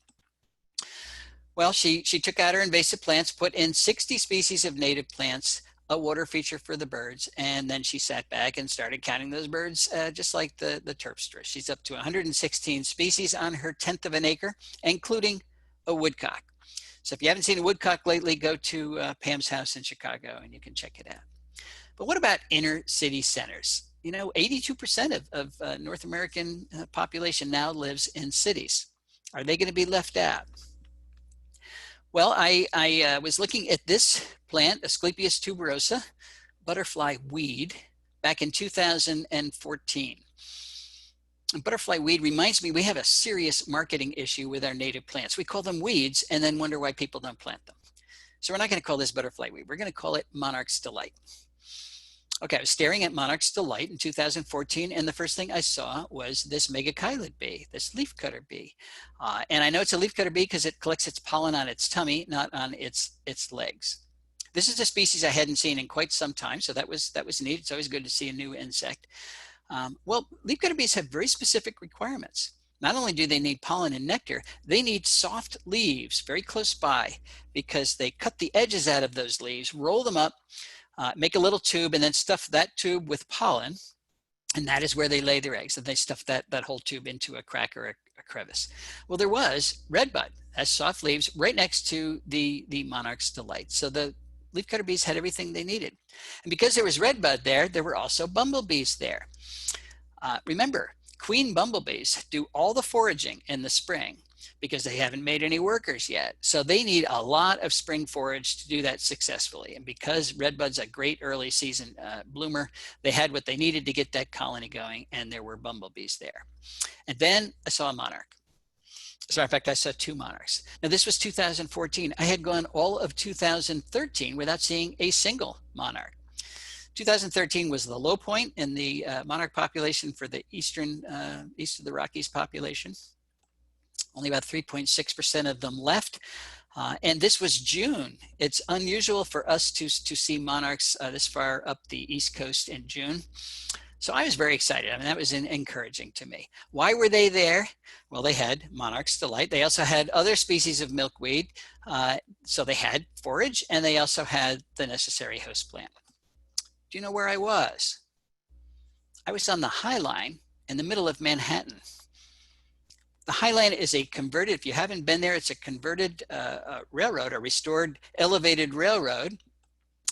Well, she took out her invasive plants, put in 60 species of native plants, a water feature for the birds, and then she sat back and started counting those birds just like the Terpstra. She's up to 116 species on her 1/10 of an acre, including a woodcock. So if you haven't seen a woodcock lately, go to Pam's house in Chicago and you can check it out. But what about inner city centers? You know, 82% of North American population now lives in cities. Are they going to be left out? Well, I was looking at this plant, Sclepius tuberosa, butterfly weed, back in 2014. And butterfly weed reminds me we have a serious marketing issue with our native plants. We call them weeds and then wonder why people don't plant them. So we're not going to call this butterfly weed. We're going to call it Monarch's Delight. Okay, I was staring at Monarch's Delight in 2014, and the first thing I saw was this megachilid bee, this leafcutter bee. And I know it's a leafcutter bee because it collects its pollen on its tummy, not on its legs. This is a species I hadn't seen in quite some time, so that was neat. It's always good to see a new insect. Well, leafcutter bees have very specific requirements. Not only do they need pollen and nectar, they need soft leaves very close by, because they cut the edges out of those leaves, roll them up, make a little tube, and then stuff that tube with pollen, and that is where they lay their eggs. And they stuff that whole tube into a crack or a crevice. Well, there was redbud, has soft leaves right next to the Monarch's Delight. So the leafcutter bees had everything they needed. And because there was redbud there, there were also bumblebees there. Remember, queen bumblebees do all the foraging in the spring because they haven't made any workers yet. So they need a lot of spring forage to do that successfully. And because redbud's a great early season bloomer, they had what they needed to get that colony going, and there were bumblebees there. And then I saw a monarch. As a matter of fact, I saw two monarchs. Now this was 2014. I had gone all of 2013 without seeing a single monarch. 2013 was the low point in the monarch population for the east of the Rockies population. Only about 3.6% of them left. And this was June. It's unusual for us to see monarchs this far up the East Coast in June. So I was very excited. I mean, that was encouraging to me. Why were they there? Well, they had Monarch's Delight. They also had other species of milkweed. So they had forage, and they also had the necessary host plant. Do you know where I was? I was on the High Line in the middle of Manhattan. The High Line is a converted, if you haven't been there, it's a converted railroad, a restored elevated railroad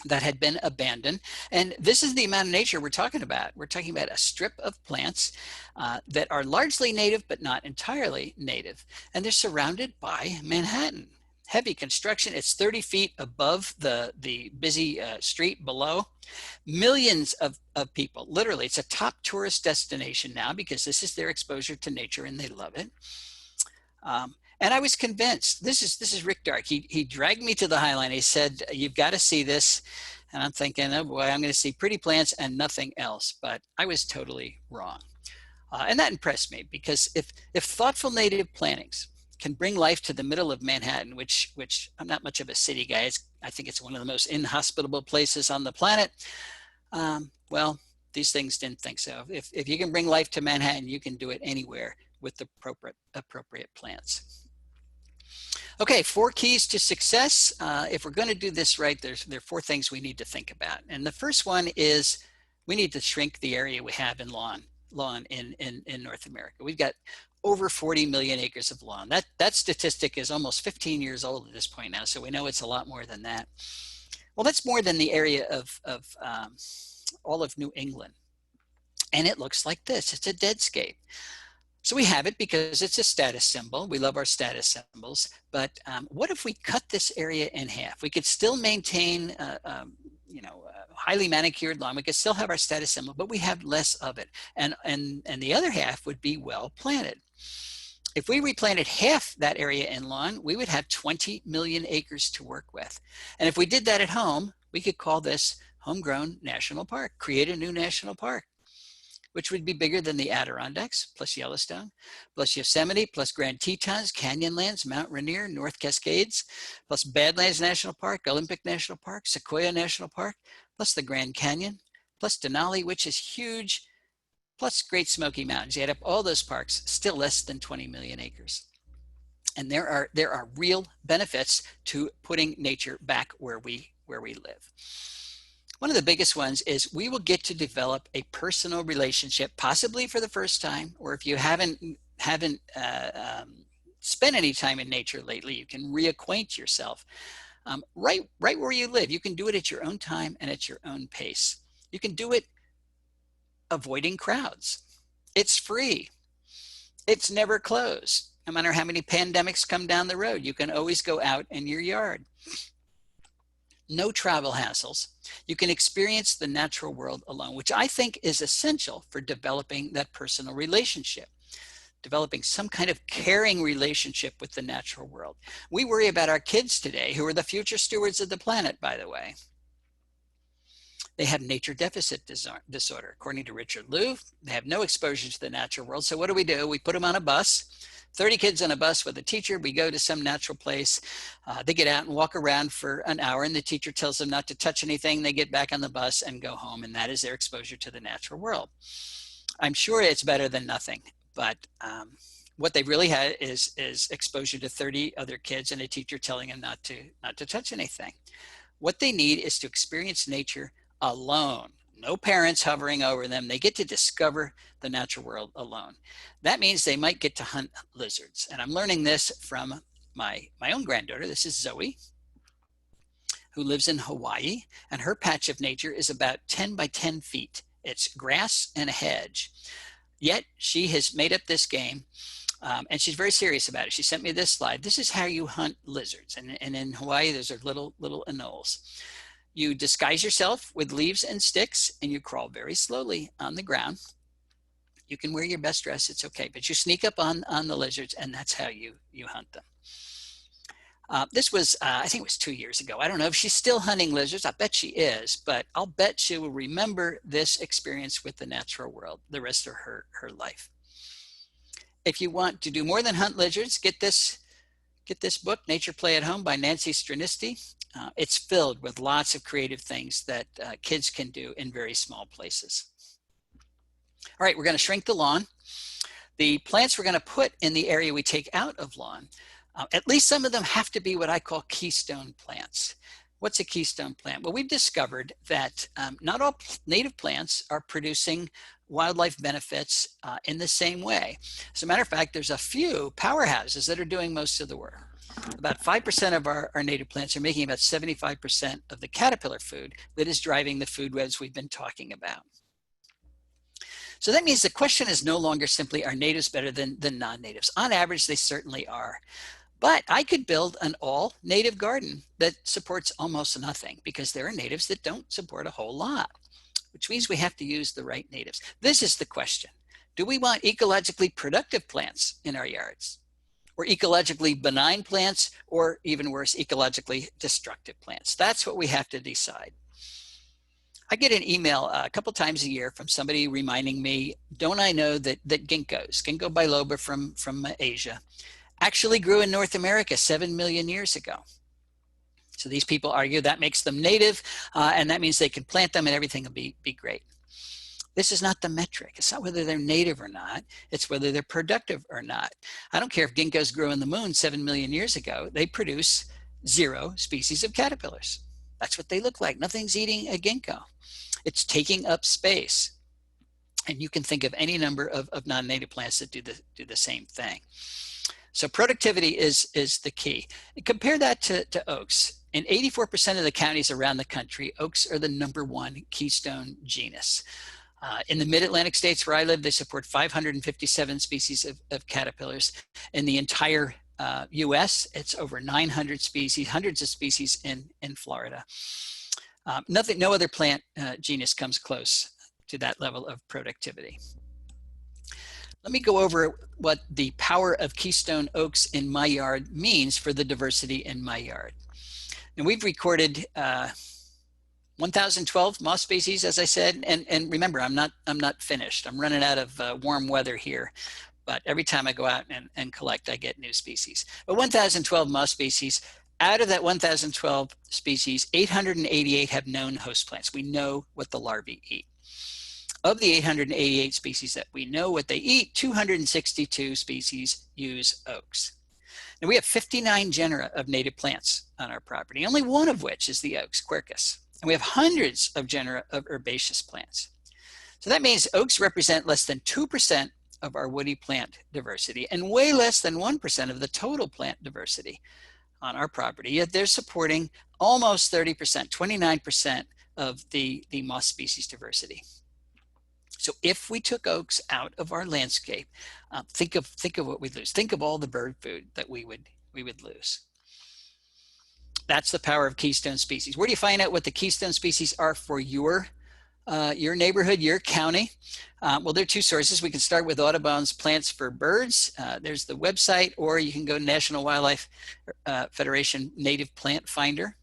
that had been abandoned. And this is the amount of nature we're talking about. We're talking about a strip of plants that are largely native, but not entirely native. And they're surrounded by Manhattan. Heavy construction. It's 30 feet above the busy street below. Millions of people, literally, it's a top tourist destination now because this is their exposure to nature and they love it. And I was convinced. This is Rick Dark. He dragged me to the High Line. He said, "You've got to see this." And I'm thinking, oh boy, I'm going to see pretty plants and nothing else. But I was totally wrong. And that impressed me because if thoughtful native plantings can bring life to the middle of Manhattan, which I'm not much of a city guy. I think it's one of the most inhospitable places on the planet. Well, these things didn't think so. If you can bring life to Manhattan, you can do it anywhere with the appropriate plants. Okay, 4 keys to success. If we're going to do this right, there are 4 things we need to think about. And the first one is we need to shrink the area we have in lawn in North America. We've got over 40 million acres of lawn. That statistic is almost 15 years old at this point now, so we know it's a lot more than that. Well, that's more than the area of all of New England. And it looks like this. It's a deadscape. So we have it because it's a status symbol. We love our status symbols. But what if we cut this area in half? We could still maintain highly manicured lawn. We could still have our status symbol, but we have less of it. And the other half would be well planted. If we replanted half that area in lawn, we would have 20 million acres to work with. And if we did that at home, we could call this Homegrown National Park, create a new national park, which would be bigger than the Adirondacks, plus Yellowstone, plus Yosemite, plus Grand Tetons, Canyonlands, Mount Rainier, North Cascades, plus Badlands National Park, Olympic National Park, Sequoia National Park, plus the Grand Canyon, plus Denali, which is huge, plus Great Smoky Mountains. You add up all those parks, still less than 20 million acres. And there are real benefits to putting nature back where we live. One of the biggest ones is we will get to develop a personal relationship, possibly for the first time, or if you haven't spent any time in nature lately, you can reacquaint yourself right where you live. You can do it at your own time and at your own pace. You can do it avoiding crowds. It's free. It's never closed. No matter how many pandemics come down the road, you can always go out in your yard. No travel hassles. You can experience the natural world alone, which I think is essential for developing that personal relationship, developing some kind of caring relationship with the natural world. We worry about our kids today, who are the future stewards of the planet, by the way. they have nature deficit disorder. According to Richard Louv, they have no exposure to the natural world. So what do? We put them on a bus, 30 kids on a bus with a teacher. We go to some natural place. They get out and walk around for an hour, and the teacher tells them not to touch anything. They get back on the bus and go home, and that is their exposure to the natural world. I'm sure it's better than nothing, but what they really had is exposure to 30 other kids and a teacher telling them not to touch anything. What they need is to experience nature alone. No parents hovering over them. They get to discover the natural world alone. That means they might get to hunt lizards. And I'm learning this from my own granddaughter. This is Zoe, who lives in Hawaii, and her patch of nature is about 10 by 10 feet. It's grass and a hedge. Yet she has made up this game, and she's very serious about it. She sent me this slide. This is how you hunt lizards. And in Hawaii, those are little anoles. You disguise yourself with leaves and sticks, and you crawl very slowly on the ground. You can wear your best dress, it's okay, but you sneak up on the lizards, and that's how you hunt them. This was, I think it was 2 years ago. I don't know if she's still hunting lizards. I bet she is, but I'll bet she will remember this experience with the natural world the rest of her life. If you want to do more than hunt lizards, get this book, Nature Play at Home by Nancy Stranisti. It's filled with lots of creative things that kids can do in very small places. All right, we're going to shrink the lawn. The plants we're going to put in the area we take out of lawn, at least some of them have to be what I call keystone plants. What's a keystone plant? Well, we've discovered that not all native plants are producing wildlife benefits in the same way. As a matter of fact, there's a few powerhouses that are doing most of the work. About 5% of our native plants are making about 75% of the caterpillar food that is driving the food webs we've been talking about. So that means the question is no longer simply, are natives better than non-natives? On average, they certainly are. But I could build an all-native garden that supports almost nothing, because there are natives that don't support a whole lot, which means we have to use the right natives. This is the question. Do we want ecologically productive plants in our yards? Or ecologically benign plants, or even worse, ecologically destructive plants? That's what we have to decide. I get an email a couple times a year from somebody reminding me, don't I know that ginkgos, Ginkgo biloba from Asia, actually grew in North America 7 million years ago. So these people argue that makes them native, and that means they can plant them and everything will be great. This is not the metric. It's not whether they're native or not. It's whether they're productive or not. I don't care if ginkgos grew in the moon 7 million years ago. They produce 0 species of caterpillars. That's what they look like. Nothing's eating a ginkgo. It's taking up space. And you can think of any number of non-native plants that do the same thing. So productivity is the key. And compare that to oaks. In 84% of the counties around the country, oaks are the #1 keystone genus. In the mid-Atlantic states where I live, they support 557 species of caterpillars. In the entire US, it's over 900 species, hundreds of species in Florida. No other plant genus comes close to that level of productivity. Let me go over what the power of keystone oaks in my yard means for the diversity in my yard. And we've recorded 1,012 moth species, as I said, and remember, I'm not finished. I'm running out of warm weather here, but every time I go out and collect, I get new species. But 1,012 moth species. Out of that 1,012 species, 888 have known host plants. We know what the larvae eat. Of the 888 species that we know what they eat, 262 species use oaks. And we have 59 genera of native plants on our property, only one of which is the oaks, Quercus. And we have hundreds of genera of herbaceous plants. So that means oaks represent less than 2% of our woody plant diversity and way less than 1% of the total plant diversity on our property, yet they're supporting almost 30%, 29% of the moth species diversity. So if we took oaks out of our landscape, think of what we'd lose. Think of all the bird food that we would lose. That's the power of keystone species. Where do you find out what the keystone species are for your neighborhood, your county? Well, there are 2 sources. We can start with Audubon's Plants for Birds. There's the website, or you can go to National Wildlife Federation Native Plant Finder.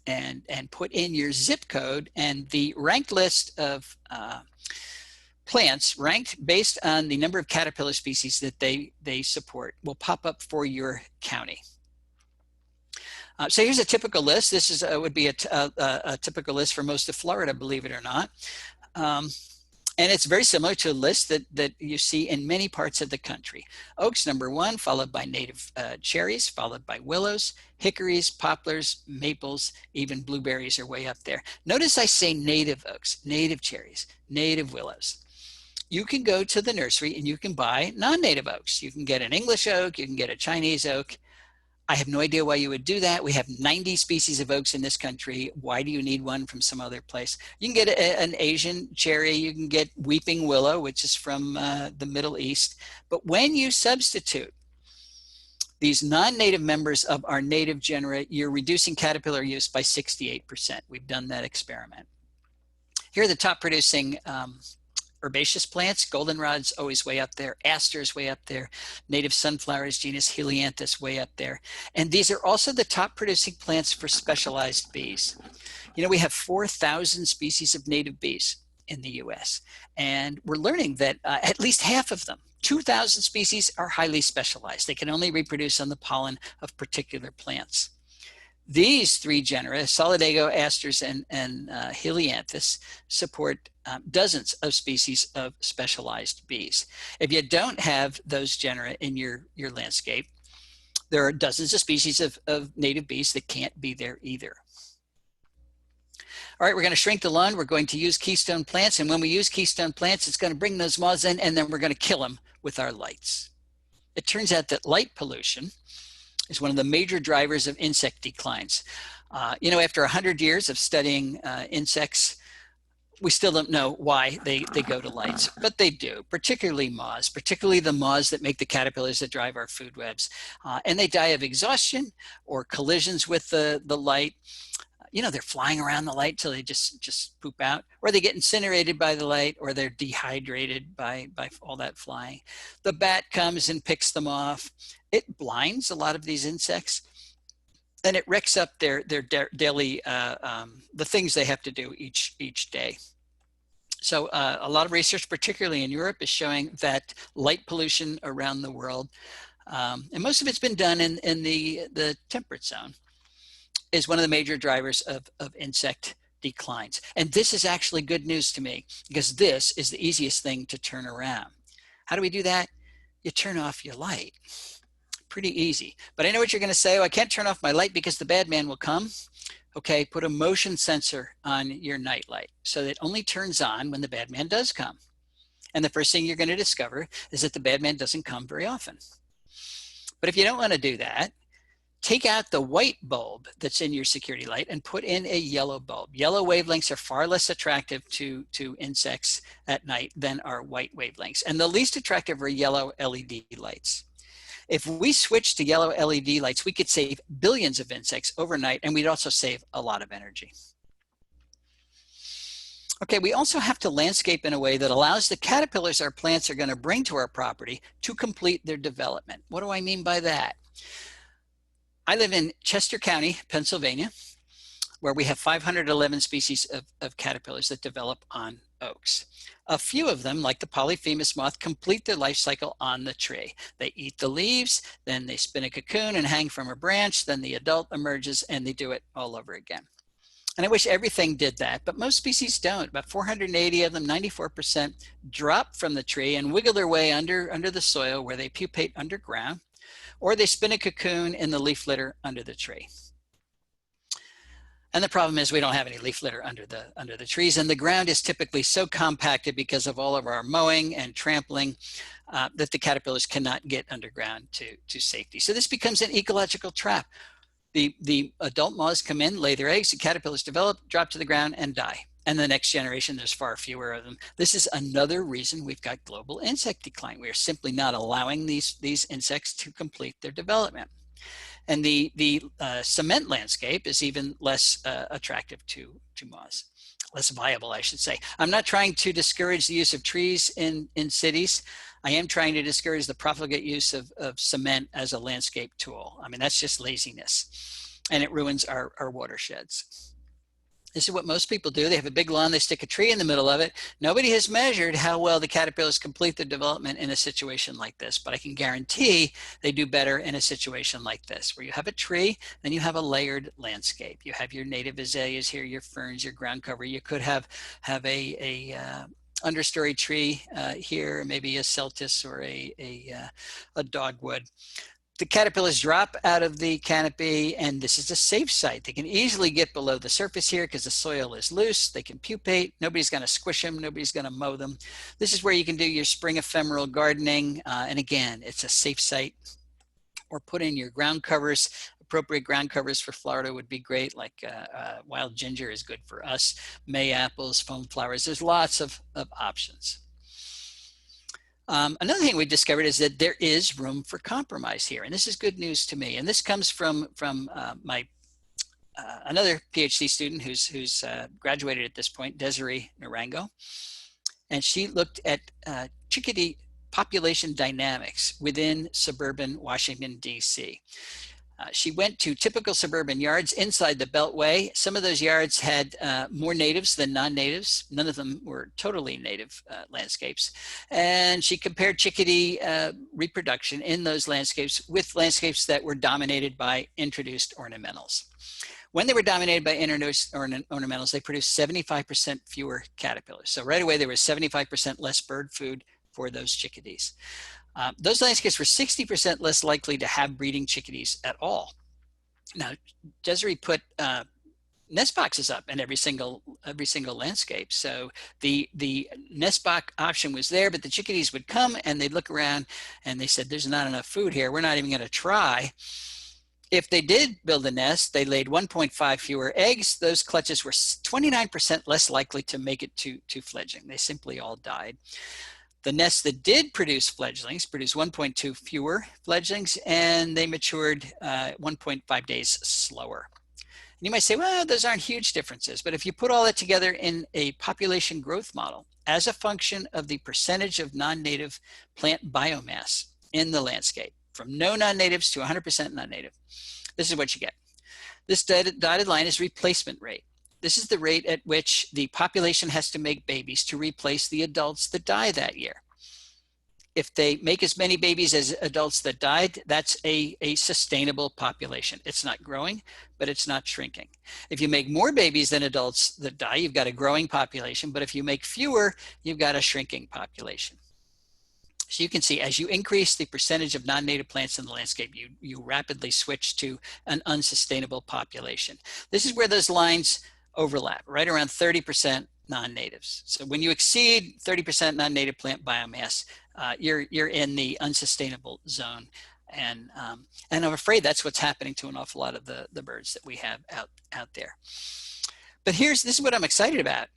and put in your zip code, and the ranked list of plants ranked based on the number of caterpillar species that they support will pop up for your county. So here's a typical list. This is would be a typical list for most of Florida, believe it or not. And it's very similar to a list that you see in many parts of the country. Oaks, number 1, followed by native cherries, followed by willows, hickories, poplars, maples, even blueberries are way up there. Notice I say native oaks, native cherries, native willows. You can go to the nursery and you can buy non-native oaks. You can get an English oak, you can get a Chinese oak. I have no idea why you would do that. We have 90 species of oaks in this country. Why do you need one from some other place? You can get an Asian cherry. You can get weeping willow, which is from the Middle East. But when you substitute these non-native members of our native genera, you're reducing caterpillar use by 68%. We've done that experiment. Here are the top producing herbaceous plants. Goldenrod's always way up there. Aster's way up there. Native sunflowers, genus Helianthus, way up there. And these are also the top producing plants for specialized bees. You know, we have 4,000 species of native bees in the US. And we're learning that at least half of them, 2,000 species, are highly specialized. They can only reproduce on the pollen of particular plants. These 3 genera, Solidago, Asters, and Helianthus, support dozens of species of specialized bees. If you don't have those genera in your landscape, there are dozens of species of native bees that can't be there either. All right, we're going to shrink the lawn. We're going to use Keystone Plants, and when we use Keystone Plants, it's going to bring those moths in, and then we're going to kill them with our lights. It turns out that light pollution is one of the major drivers of insect declines. You know, after 100 years of studying insects, we still don't know why they go to lights, but they do, particularly moths, particularly the moths that make the caterpillars that drive our food webs. And they die of exhaustion or collisions with the light. You know, they're flying around the light till they just poop out, or they get incinerated by the light, or they're dehydrated by all that flying. The bat comes and picks them off. It blinds a lot of these insects, and it wrecks up their daily, the things they have to do each day. So a lot of research, particularly in Europe, is showing that light pollution around the world, and most of it's been done in the temperate zone, is one of the major drivers of insect declines. And this is actually good news to me, because this is the easiest thing to turn around. How do we do that? You turn off your light. Pretty easy. But I know what you're going to say. Oh, I can't turn off my light because the bad man will come. Okay, put a motion sensor on your night light so that it only turns on when the bad man does come. And the first thing you're going to discover is that the bad man doesn't come very often. But if you don't want to do that, take out the white bulb that's in your security light and put in a yellow bulb. Yellow wavelengths are far less attractive to insects at night than are white wavelengths. And the least attractive are yellow LED lights. If we switch to yellow LED lights, we could save billions of insects overnight, and we'd also save a lot of energy. Okay, we also have to landscape in a way that allows the caterpillars our plants are going to bring to our property to complete their development. What do I mean by that? I live in Chester County, Pennsylvania, where we have 511 species of caterpillars that develop on oaks. A few of them, like the Polyphemus moth, complete their life cycle on the tree. They eat the leaves, then they spin a cocoon and hang from a branch, then the adult emerges, and they do it all over again. And I wish everything did that, but most species don't. About 480 of them, 94%, drop from the tree and wiggle their way under the soil where they pupate underground, or they spin a cocoon in the leaf litter under the tree. And the problem is we don't have any leaf litter under the trees, and the ground is typically so compacted because of all of our mowing and trampling that the caterpillars cannot get underground to safety. So this becomes an ecological trap. The adult moths come in, lay their eggs, the caterpillars develop, drop to the ground, and die. And the next generation, there's far fewer of them. This is another reason we've got global insect decline. We are simply not allowing these insects to complete their development. And the cement landscape is even less attractive to moths, less viable, I should say. I'm not trying to discourage the use of trees in cities. I am trying to discourage the profligate use of cement as a landscape tool. I mean, that's just laziness. and it ruins our watersheds. This is what most people do. They have a big lawn, they stick a tree in the middle of it. Nobody has measured how well the caterpillars complete their development in a situation like this, but I can guarantee they do better in a situation like this, where you have a tree, then you have a layered landscape. You have your native azaleas here, your ferns, your ground cover. You could have a understory tree here, maybe a celtis or a dogwood. The caterpillars drop out of the canopy, and this is a safe site. They can easily get below the surface here because the soil is loose. They can pupate. Nobody's going to squish them. Nobody's going to mow them. This is where you can do your spring ephemeral gardening. And again, it's a safe site. Or put in your ground covers. Appropriate ground covers for Florida would be great, like wild ginger is good for us. May apples, foam flowers. There's lots of options. Another thing we discovered is that there is room for compromise here, and this is good news to me. And this comes from my another PhD student who's graduated at this point, Desiree Narango, and she looked at chickadee population dynamics within suburban Washington, D.C. She went to typical suburban yards inside the Beltway. Some of those yards had more natives than non-natives. None of them were totally native landscapes. And she compared chickadee reproduction in those landscapes with landscapes that were dominated by introduced ornamentals. When they were dominated by introduced ornamentals, they produced 75% fewer caterpillars. So right away, there was 75% less bird food for those chickadees. Those landscapes were 60% less likely to have breeding chickadees at all. Now, Desiree put nest boxes up in every single landscape. So the nest box option was there, but the chickadees would come and they'd look around and they said, there's not enough food here. We're not even going to try. If they did build a nest, they laid 1.5 fewer eggs. Those clutches were 29% less likely to make it to fledging. They simply all died. The nests that did produce fledglings produced 1.2 fewer fledglings, and they matured 1.5 days slower. And you might say, well, those aren't huge differences, but if you put all that together in a population growth model as a function of the percentage of non-native plant biomass in the landscape, from no non-natives to 100% non-native, this is what you get. This dotted line is replacement rate. This is the rate at which the population has to make babies to replace the adults that die that year. If they make as many babies as adults that died, that's a sustainable population. It's not growing, but it's not shrinking. If you make more babies than adults that die, you've got a growing population, but if you make fewer, you've got a shrinking population. So you can see as you increase the percentage of non-native plants in the landscape, you rapidly switch to an unsustainable population. This is where those lines overlap, right around 30% non-natives. So when you exceed 30% non-native plant biomass, you're in the unsustainable zone. And I'm afraid that's what's happening to an awful lot of the birds that we have out there. But this is what I'm excited about.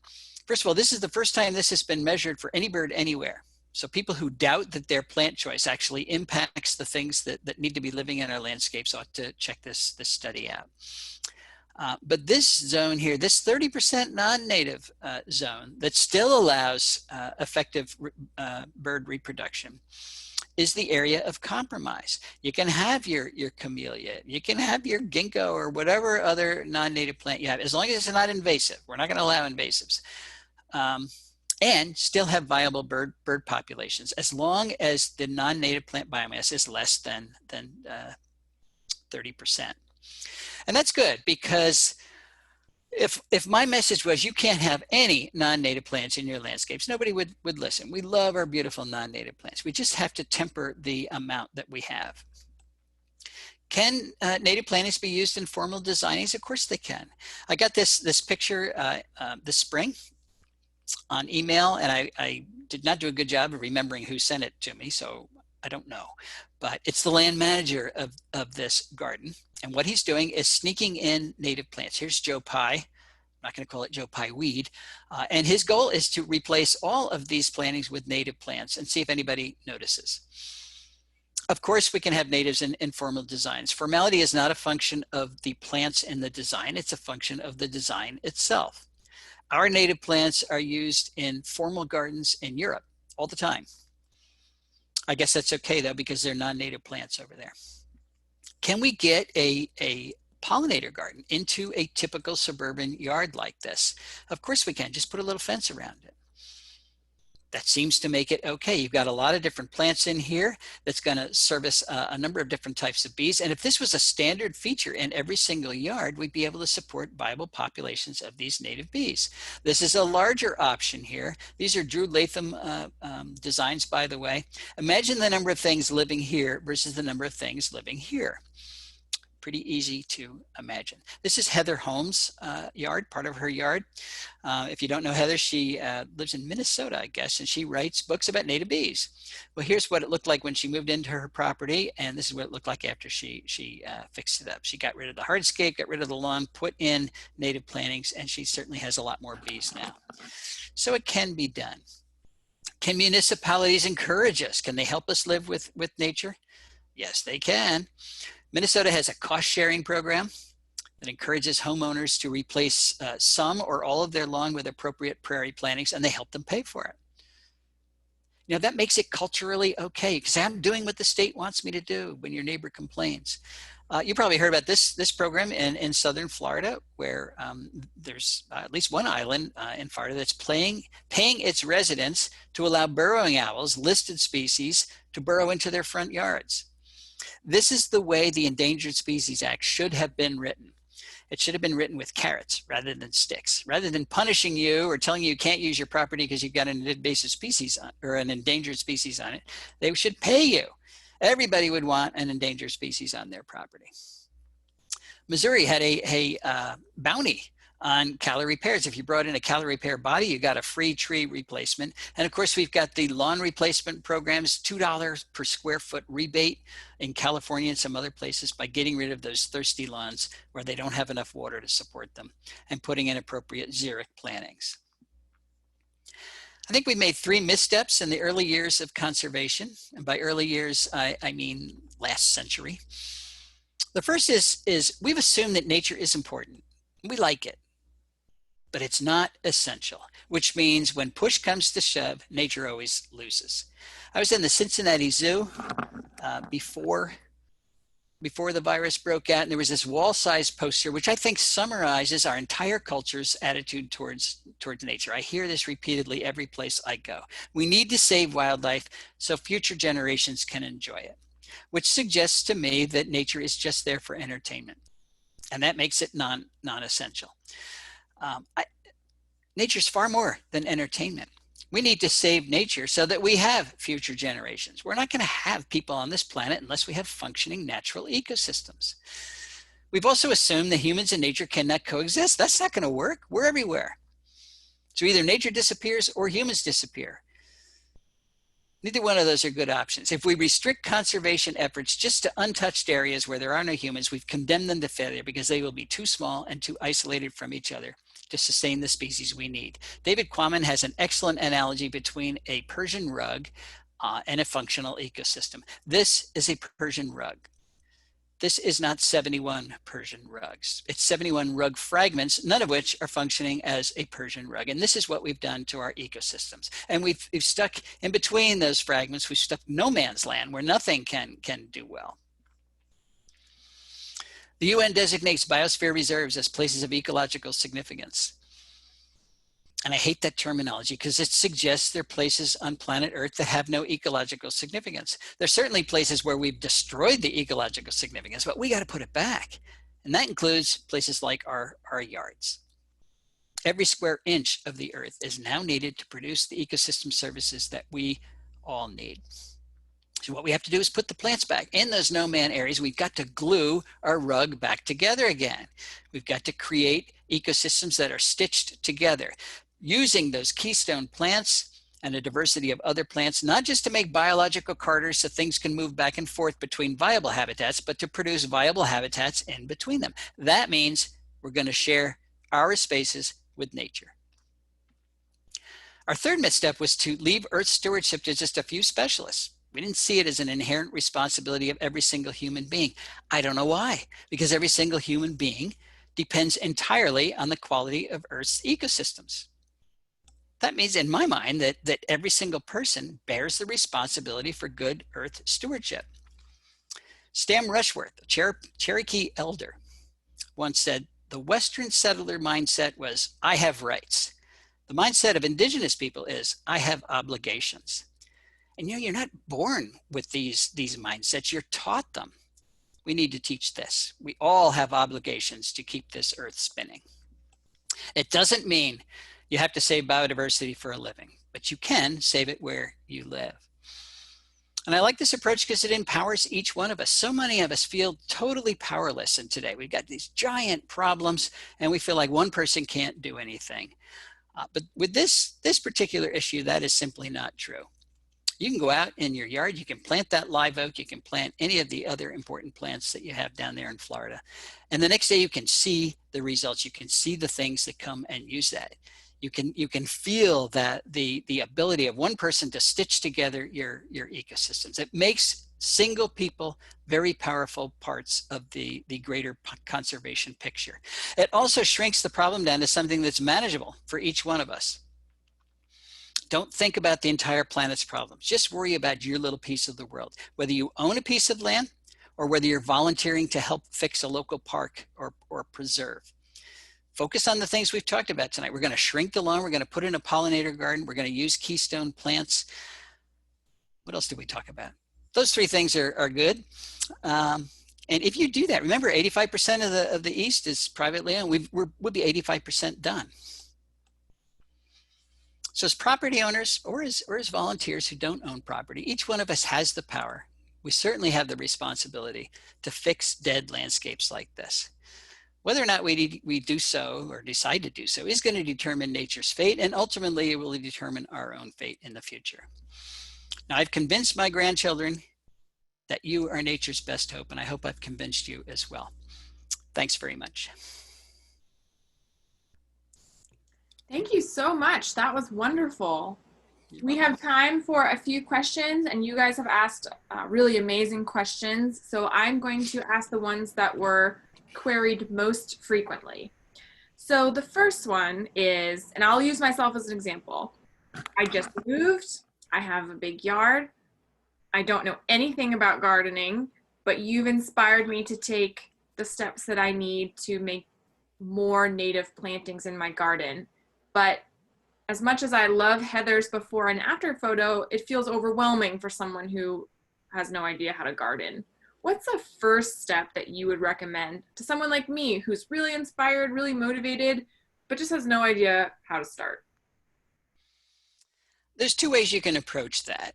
First of all, this is the first time this has been measured for any bird anywhere. So people who doubt that their plant choice actually impacts the things that need to be living in our landscapes ought to check this study out. But this zone here, this 30% non-native zone that still allows effective bird reproduction is the area of compromise. You can have your camellia, you can have your ginkgo or whatever other non-native plant you have, as long as it's not invasive. We're not going to allow invasives. And still have viable bird populations, as long as the non-native plant biomass is less than 30%. And that's good, because if my message was you can't have any non-native plants in your landscapes, nobody would listen. We love our beautiful non-native plants. We just have to temper the amount that we have. Can native plantings be used in formal designings? Of course they can. I got this picture this spring on email, and I did not do a good job of remembering who sent it to me, so I don't know. But it's the land manager of this garden. And what he's doing is sneaking in native plants. Here's Joe Pye. I'm not going to call it Joe Pye weed. And his goal is to replace all of these plantings with native plants and see if anybody notices. Of course, we can have natives in formal designs. Formality is not a function of the plants in the design. It's a function of the design itself. Our native plants are used in formal gardens in Europe all the time. I guess that's okay though, because they're non-native plants over there. Can we get a pollinator garden into a typical suburban yard like this? Of course we can. Just put a little fence around it. That seems to make it okay. You've got a lot of different plants in here that's going to service a number of different types of bees. And if this was a standard feature in every single yard, we'd be able to support viable populations of these native bees. This is a larger option here. These are Drew Latham designs, by the way. Imagine the number of things living here versus the number of things living here. Pretty easy to imagine. This is Heather Holmes' yard, part of her yard. If you don't know Heather, she lives in Minnesota, I guess, and she writes books about native bees. Well, here's what it looked like when she moved into her property, and this is what it looked like after she fixed it up. She got rid of the hardscape, got rid of the lawn, put in native plantings, and she certainly has a lot more bees now. So it can be done. Can municipalities encourage us? Can they help us live with nature? Yes, they can. Minnesota has a cost-sharing program that encourages homeowners to replace some or all of their lawn with appropriate prairie plantings, and they help them pay for it. You know, that makes it culturally okay, because I'm doing what the state wants me to do when your neighbor complains. You probably heard about this program in southern Florida, where there's at least one island in Florida that's paying its residents to allow burrowing owls, listed species, to burrow into their front yards. This is the way the Endangered Species Act should have been written. It should have been written with carrots rather than sticks. Rather than punishing you or telling you can't use your property because you've got an invasive species or an endangered species on it, they should pay you. Everybody would want an endangered species on their property. Missouri had a bounty on calorie repairs. If you brought in a calorie repair body, you got a free tree replacement. And of course, we've got the lawn replacement programs, $2 per square foot rebate in California and some other places by getting rid of those thirsty lawns where they don't have enough water to support them and putting in appropriate xeric plantings. I think we made 3 missteps in the early years of conservation. And by early years, I mean last century. The first is we've assumed that nature is important. We like it, but it's not essential, which means when push comes to shove, nature always loses. I was in the Cincinnati Zoo before the virus broke out, and there was this wall-sized poster, which I think summarizes our entire culture's attitude towards nature. I hear this repeatedly every place I go. We need to save wildlife so future generations can enjoy it, which suggests to me that nature is just there for entertainment. And that makes it non-essential. Nature's far more than entertainment. We need to save nature so that we have future generations. We're not going to have people on this planet unless we have functioning natural ecosystems. We've also assumed that humans and nature cannot coexist. That's not going to work. We're everywhere. So either nature disappears or humans disappear. Neither one of those are good options. If we restrict conservation efforts just to untouched areas where there are no humans, we've condemned them to failure because they will be too small and too isolated from each other to sustain the species we need. David Quammen has an excellent analogy between a Persian rug and a functional ecosystem. This is a Persian rug. This is not 71 Persian rugs. It's 71 rug fragments, none of which are functioning as a Persian rug. And this is what we've done to our ecosystems. And we've stuck in between those fragments, we've stuck no man's land where nothing can do well. The UN designates biosphere reserves as places of ecological significance. And I hate that terminology because it suggests they're places on planet Earth that have no ecological significance. There's certainly places where we've destroyed the ecological significance, but we got to put it back. And that includes places like our yards. Every square inch of the Earth is now needed to produce the ecosystem services that we all need. So what we have to do is put the plants back in those no-man areas. We've got to glue our rug back together again. We've got to create ecosystems that are stitched together, using those keystone plants and a diversity of other plants, not just to make biological corridors so things can move back and forth between viable habitats, but to produce viable habitats in between them. That means we're going to share our spaces with nature. Our third misstep was to leave Earth stewardship to just a few specialists. We didn't see it as an inherent responsibility of every single human being. I don't know why, because every single human being depends entirely on the quality of Earth's ecosystems. That means, in my mind, that every single person bears the responsibility for good Earth stewardship. Stam Rushworth, a Cherokee elder, once said, the Western settler mindset was, I have rights. The mindset of indigenous people is, I have obligations. And you're not born with these mindsets, you're taught them. We need to teach this. We all have obligations to keep this earth spinning. It doesn't mean you have to save biodiversity for a living, but you can save it where you live. And I like this approach because it empowers each one of us. So many of us feel totally powerless in today. We've got these giant problems and we feel like one person can't do anything. But with this particular issue, that is simply not true. You can go out in your yard, you can plant that live oak, you can plant any of the other important plants that you have down there in Florida. And the next day you can see the results. You can see the things that come and use that. You can feel that the ability of one person to stitch together your ecosystems. It makes single people very powerful parts of the greater conservation picture. It also shrinks the problem down to something that's manageable for each one of us. Don't think about the entire planet's problems. Just worry about your little piece of the world. Whether you own a piece of land or whether you're volunteering to help fix a local park or preserve. Focus on the things we've talked about tonight. We're going to shrink the lawn. We're going to put in a pollinator garden. We're going to use Keystone Plants. What else did we talk about? Those three things are good. And if you do that, remember 85% of the East is privately owned. We'll be 85% done. So as property owners or as volunteers who don't own property, each one of us has the power. We certainly have the responsibility to fix dead landscapes like this. Whether or not we do so or decide to do so is going to determine nature's fate, and ultimately it will determine our own fate in the future. Now, I've convinced my grandchildren that you are nature's best hope, and I hope I've convinced you as well. Thanks very much. Thank you so much. That was wonderful. We have time for a few questions, and you guys have asked really amazing questions. So I'm going to ask the ones that were queried most frequently. So the first one is, and I'll use myself as an example. I just moved. I have a big yard. I don't know anything about gardening, but you've inspired me to take the steps that I need to make more native plantings in my garden. But as much as I love Heather's before and after photo, it feels overwhelming for someone who has no idea how to garden. What's the first step that you would recommend to someone like me who's really inspired, really motivated, but just has no idea how to start? There's two ways you can approach that.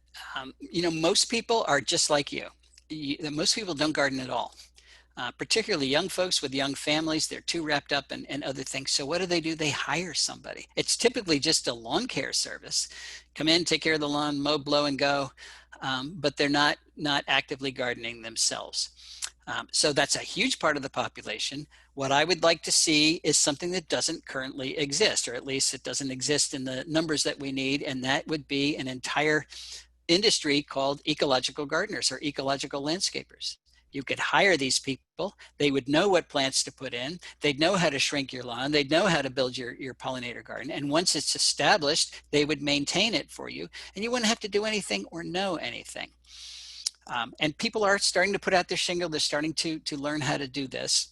Most people are just like you. Most people don't garden at all. Particularly young folks with young families, they're too wrapped up in other things. So what do? They hire somebody. It's typically just a lawn care service. Come in, take care of the lawn, mow, blow, and go. But they're not actively gardening themselves. So that's a huge part of the population. What I would like to see is something that doesn't currently exist, or at least it doesn't exist in the numbers that we need. And that would be an entire industry called ecological gardeners or ecological landscapers. You could hire these people. They would know what plants to put in. They'd know how to shrink your lawn. They'd know how to build your pollinator garden. And once it's established, they would maintain it for you. And you wouldn't have to do anything or know anything. And people are starting to put out their shingle. They're starting to learn how to do this.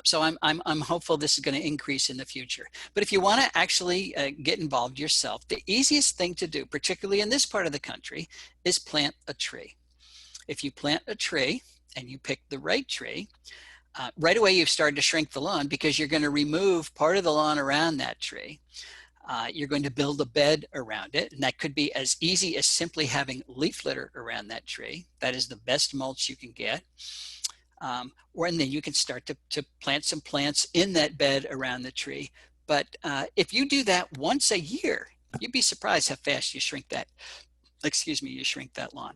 So I'm hopeful this is going to increase in the future. But if you want to actually get involved yourself, the easiest thing to do, particularly in this part of the country, is plant a tree. If you plant a tree and you pick the right tree, right away you've started to shrink the lawn because you're going to remove part of the lawn around that tree. You're going to build a bed around it, and that could be as easy as simply having leaf litter around that tree. That is the best mulch you can get. And then you can start to plant some plants in that bed around the tree. But if you do that once a year, you'd be surprised how fast you shrink that. You shrink that lawn.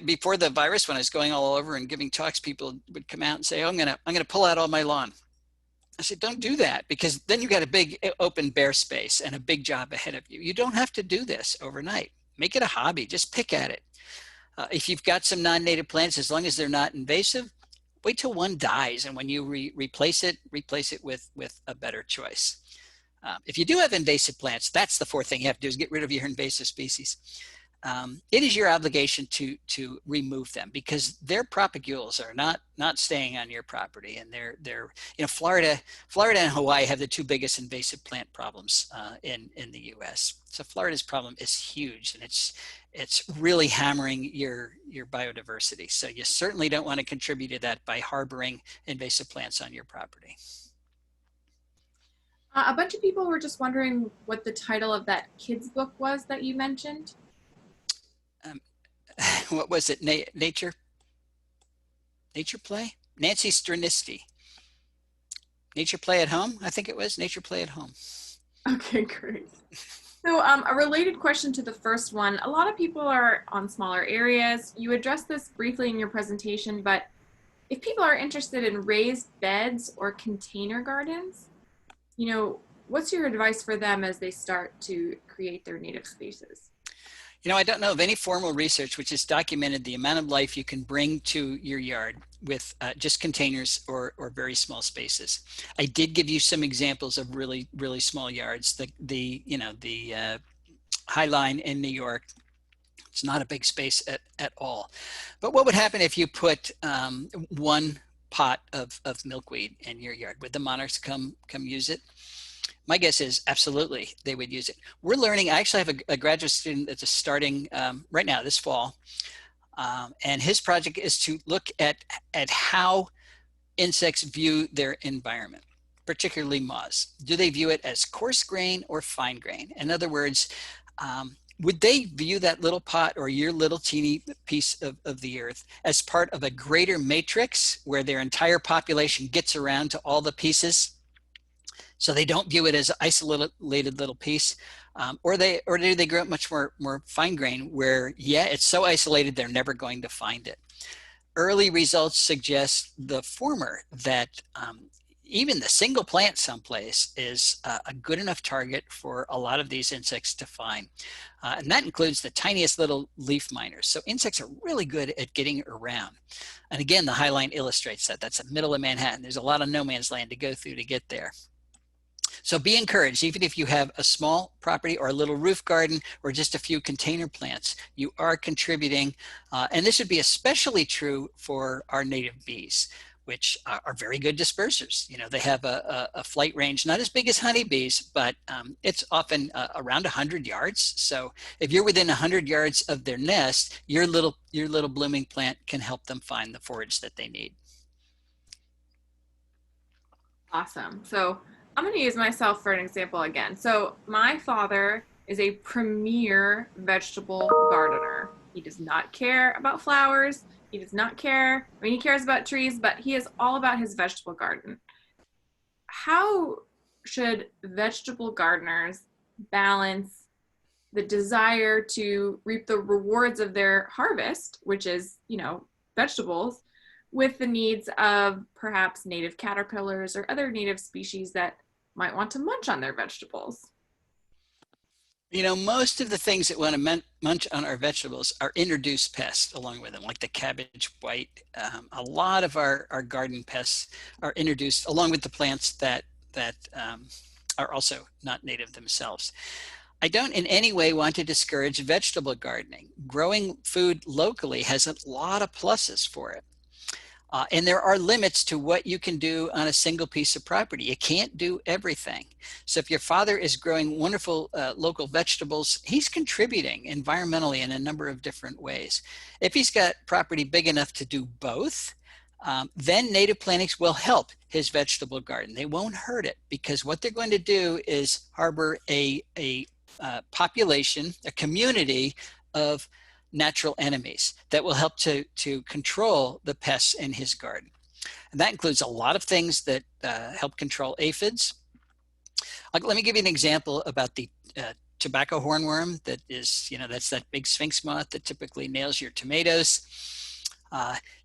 Before the virus, when I was going all over and giving talks, people would come out and say, "Oh, I'm gonna pull out all my lawn." I said, "Don't do that, because then you've got a big open bare space and a big job ahead of you. You don't have to do this overnight. Make it a hobby. Just pick at it. If you've got some non-native plants, as long as they're not invasive, wait till one dies, and when you replace it with a better choice. If you do have invasive plants, that's the fourth thing you have to do, is get rid of your invasive species. it is your obligation to remove them, because their propagules are not staying on your property, and they're Florida and Hawaii have the two biggest invasive plant problems in the U.S. So Florida's problem is huge, and it's really hammering your biodiversity. So you certainly don't want to contribute to that by harboring invasive plants on your property. A bunch of people were just wondering what the title of that kids book was that you mentioned. What was it? Nature Play? Nancy Stranisti. Nature Play at Home? I think it was Nature Play at Home. Okay, great. So a related question to the first one, a lot of people are on smaller areas. You addressed this briefly in your presentation, but if people are interested in raised beds or container gardens, what's your advice for them as they start to create their native spaces? I don't know of any formal research which has documented the amount of life you can bring to your yard with just containers or very small spaces. I did give you some examples of really, really small yards. The High Line in New York, it's not a big space at all. But what would happen if you put one pot of milkweed in your yard? Would the monarchs come use it? My guess is absolutely they would use it. We're learning. I actually have a graduate student that's starting right now this fall, and his project is to look at how insects view their environment, particularly moths. Do they view it as coarse grain or fine grain? In other words, would they view that little pot or your little teeny piece of the earth as part of a greater matrix where their entire population gets around to all the pieces? So they don't view it as an isolated little piece, or do they grow up much more fine grain where, yeah, it's so isolated they're never going to find it. Early results suggest the former, that even the single plant someplace is a good enough target for a lot of these insects to find. And that includes the tiniest little leaf miners. So insects are really good at getting around. And again, the High Line illustrates that. That's the middle of Manhattan. There's a lot of no man's land to go through to get there. So be encouraged, even if you have a small property or a little roof garden or just a few container plants, you are contributing. And this would be especially true for our native bees, which are very good dispersers. They have a flight range, not as big as honeybees, but it's often around 100 yards. So if you're within 100 yards of their nest, your little blooming plant can help them find the forage that they need. Awesome. So I'm going to use myself for an example again. So my father is a premier vegetable gardener. He does not care about flowers. He does not care. He cares about trees, but he is all about his vegetable garden. How should vegetable gardeners balance the desire to reap the rewards of their harvest, which is, vegetables, with the needs of perhaps native caterpillars or other native species that might want to munch on their vegetables? Most of the things that want to munch on our vegetables are introduced pests along with them, like the cabbage white. A lot of our garden pests are introduced along with the plants that are also not native themselves. I don't in any way want to discourage vegetable gardening. Growing food locally has a lot of pluses for it. And there are limits to what you can do on a single piece of property. You can't do everything. So if your father is growing wonderful local vegetables, he's contributing environmentally in a number of different ways. If he's got property big enough to do both, then native plantings will help his vegetable garden. They won't hurt it, because what they're going to do is harbor a population, a community of natural enemies that will help to control the pests in his garden. And that includes a lot of things that help control aphids. Let me give you an example about the tobacco hornworm that is, that's that big sphinx moth that typically nails your tomatoes.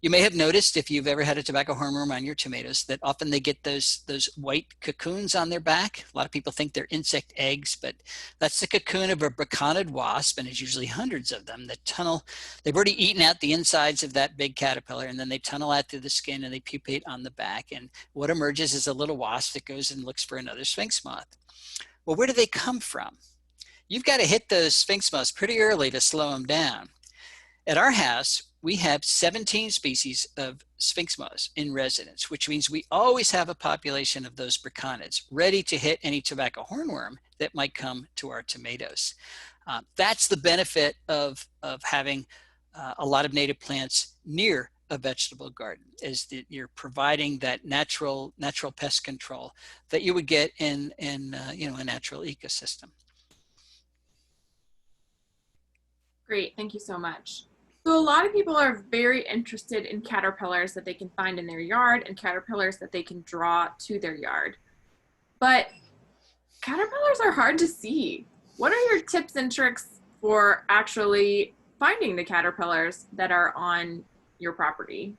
You may have noticed, if you've ever had a tobacco hornworm on your tomatoes, that often they get those white cocoons on their back. A lot of people think they're insect eggs, but that's the cocoon of a braconid wasp, and there's usually hundreds of them that tunnel. They've already eaten out the insides of that big caterpillar, and then they tunnel out through the skin and they pupate on the back. And what emerges is a little wasp that goes and looks for another sphinx moth. Well, where do they come from? you've got to hit those sphinx moths pretty early to slow them down. At our house, we have 17 species of sphinx moths in residence, which means we always have a population of those braconids ready to hit any tobacco hornworm that might come to our tomatoes. That's the benefit of having a lot of native plants near a vegetable garden, is that you're providing that natural pest control that you would get in a natural ecosystem. Great, thank you so much. So a lot of people are very interested in caterpillars that they can find in their yard and caterpillars that they can draw to their yard. But caterpillars are hard to see. What are your tips and tricks for actually finding the caterpillars that are on your property?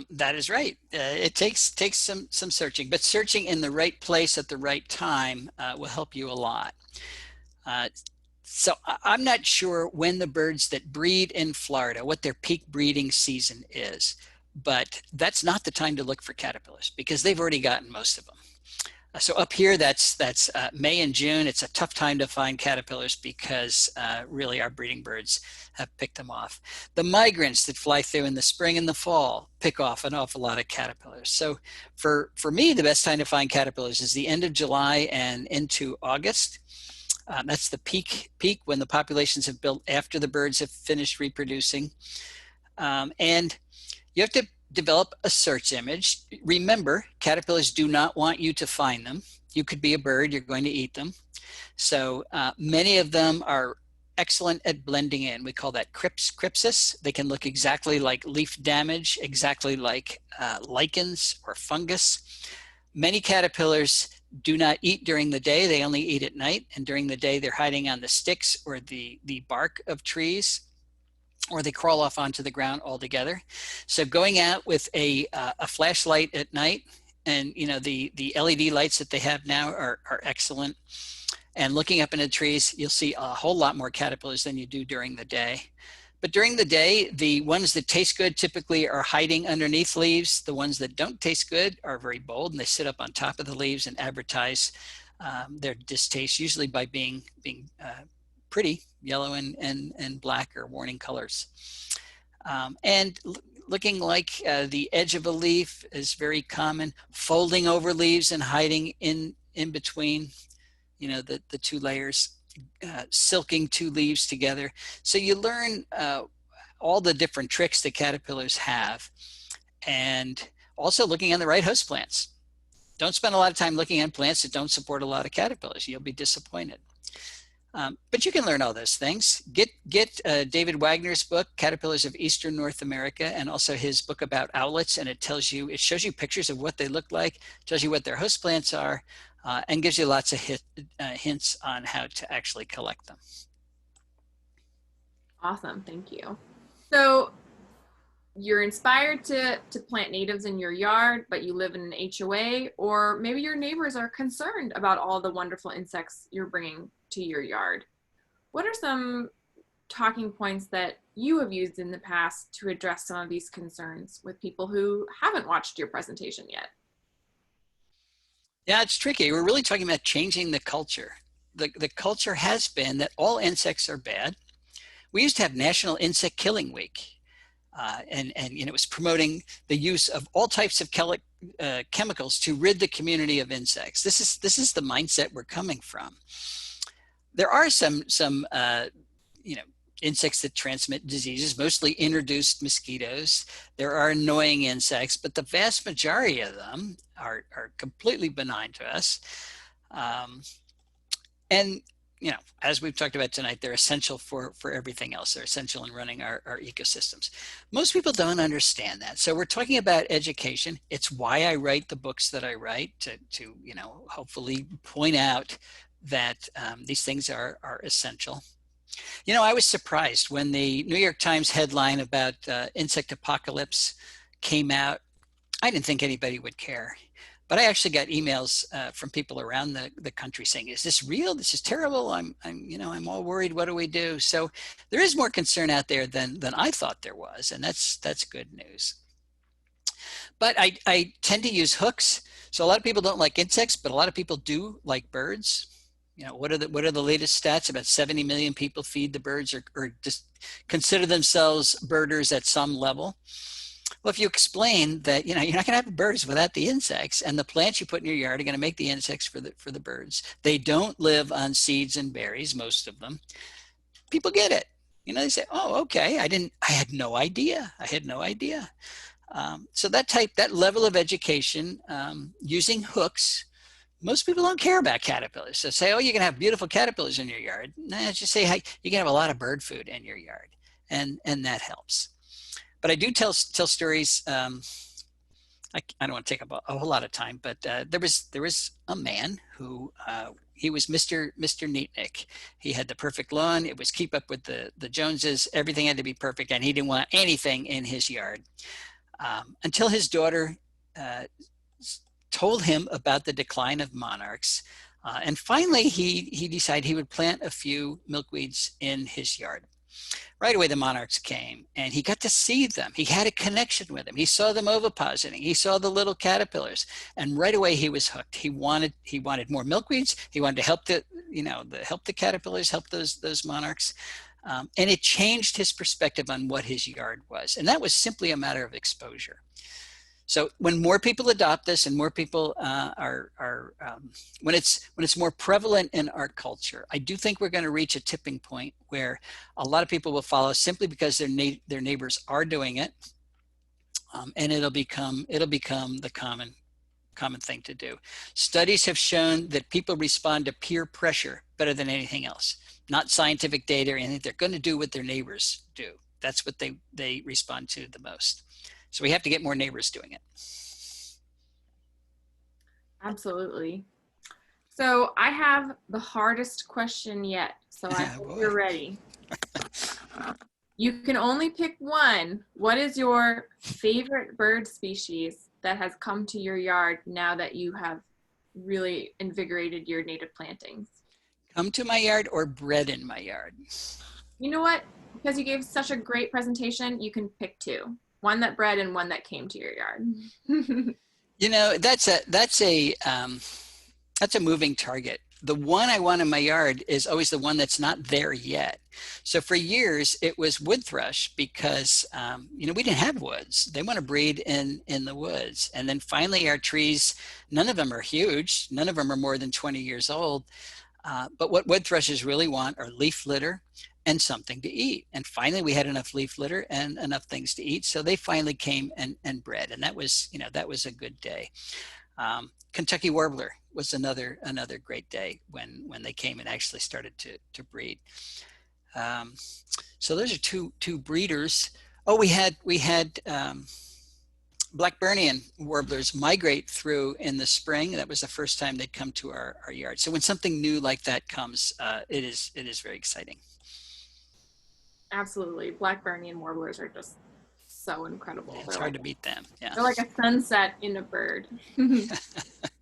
That is right. It takes some searching, but searching in the right place at the right time will help you a lot. So I'm not sure when the birds that breed in Florida, what their peak breeding season is, but that's not the time to look for caterpillars because they've already gotten most of them. So up here, that's May and June. It's a tough time to find caterpillars because really our breeding birds have picked them off. The migrants that fly through in the spring and the fall pick off an awful lot of caterpillars. So for me, the best time to find caterpillars is the end of July and into August. That's the peak when the populations have built after the birds have finished reproducing. And you have to develop a search image. Remember, caterpillars do not want you to find them. You could be a bird, you're going to eat them. So many of them are excellent at blending in. We call that crypsis. They can look exactly like leaf damage, exactly like lichens or fungus. Many caterpillars do not eat during the day. They only eat at night. And during the day, they're hiding on the sticks or the bark of trees, or they crawl off onto the ground altogether. So going out with a flashlight at night, and the LED lights that they have now are excellent. And looking up into the trees, you'll see a whole lot more caterpillars than you do during the day. But during the day, the ones that taste good typically are hiding underneath leaves. The ones that don't taste good are very bold, and they sit up on top of the leaves and advertise their distaste, usually by being pretty, yellow and black or warning colors. And looking like the edge of a leaf is very common. Folding over leaves and hiding in between, the two layers. Silking two leaves together. So you learn all the different tricks that caterpillars have, and also looking on the right host plants. Don't spend a lot of time looking at plants that don't support a lot of caterpillars. You'll be disappointed. But you can learn all those things. Get David Wagner's book, Caterpillars of Eastern North America, and also his book about owlets, and it shows you pictures of what they look like, tells you what their host plants are, and gives you lots of hints on how to actually collect them. Awesome, thank you. So you're inspired to plant natives in your yard, but you live in an HOA, or maybe your neighbors are concerned about all the wonderful insects you're bringing to your yard. What are some talking points that you have used in the past to address some of these concerns with people who haven't watched your presentation yet? Yeah, it's tricky. We're really talking about changing the culture. The culture has been that all insects are bad. We used to have National Insect Killing Week, and it was promoting the use of all types of chemicals to rid the community of insects. This is the mindset we're coming from. There are some insects that transmit diseases, mostly introduced mosquitoes. There are annoying insects, but the vast majority of them are completely benign to us. And as we've talked about tonight, they're essential for everything else. They're essential in running our ecosystems. Most people don't understand that. So we're talking about education. It's why I write the books that I write, to hopefully point out that these things are essential. I was surprised when the New York Times headline about insect apocalypse came out. I didn't think anybody would care. But I actually got emails from people around the country saying, "Is this real? This is terrible. I'm all worried. What do we do?" So there is more concern out there than I thought there was, and that's good news. But I tend to use hooks. So a lot of people don't like insects, but a lot of people do like birds. You know, what are the latest stats? About 70 million people feed the birds or just consider themselves birders at some level. Well, if you explain that, you know, you're not going to have birds without the insects, and the plants you put in your yard are going to make the insects for the birds. They don't live on seeds and berries, most of them. People get it. You know, they say, "Oh, okay. I had no idea. I had no idea." So that level of education, using hooks. Most people don't care about caterpillars. So say, "Oh, you can have beautiful caterpillars in your yard." Nah, just say, "Hey, you can have a lot of bird food in your yard," and that helps. But I do tell stories. I don't want to take up a whole lot of time, but there was a man who he was Mr. Neatnik. He had the perfect lawn. It was keep up with the Joneses. Everything had to be perfect, and he didn't want anything in his yard until his daughter told him about the decline of monarchs. And finally, he decided he would plant a few milkweeds in his yard. Right away, the monarchs came, and he got to see them. He had a connection with them. He saw them ovipositing. He saw the little caterpillars, and right away he was hooked. He wanted more milkweeds. He wanted to help help the caterpillars, help those monarchs, and it changed his perspective on what his yard was. And that was simply a matter of exposure. So when more people adopt this, and more people when it's more prevalent in our culture, I do think we're going to reach a tipping point where a lot of people will follow simply because their neighbors are doing it, and it'll become the common thing to do. Studies have shown that people respond to peer pressure better than anything else. Not scientific data or anything. They're going to do what their neighbors do. That's what they respond to the most. So we have to get more neighbors doing it. Absolutely. So I have the hardest question yet. So I hope you're ready. You can only pick one. What is your favorite bird species that has come to your yard now that you have really invigorated your native plantings? Come to my yard or bred in my yard? You know what? Because you gave such a great presentation, you can pick two. One that bred and one that came to your yard. You know, that's a moving target. The one I want in my yard is always the one that's not there yet. So for years it was wood thrush because we didn't have woods. They want to breed in the woods. And then finally our trees, none of them are huge. None of them are more than 20 years old. But what wood thrushes really want are leaf litter and something to eat. And finally we had enough leaf litter and enough things to eat. So they finally came and bred. And that was a good day. Kentucky warbler was another great day when they came and actually started to breed. So those are two breeders. Oh, we had Blackburnian warblers migrate through in the spring. That was the first time they'd come to our yard. So when something new like that comes, it is very exciting. Absolutely. Blackburnian warblers are just so incredible. It's hard to beat them. Yeah. They're like a sunset in a bird.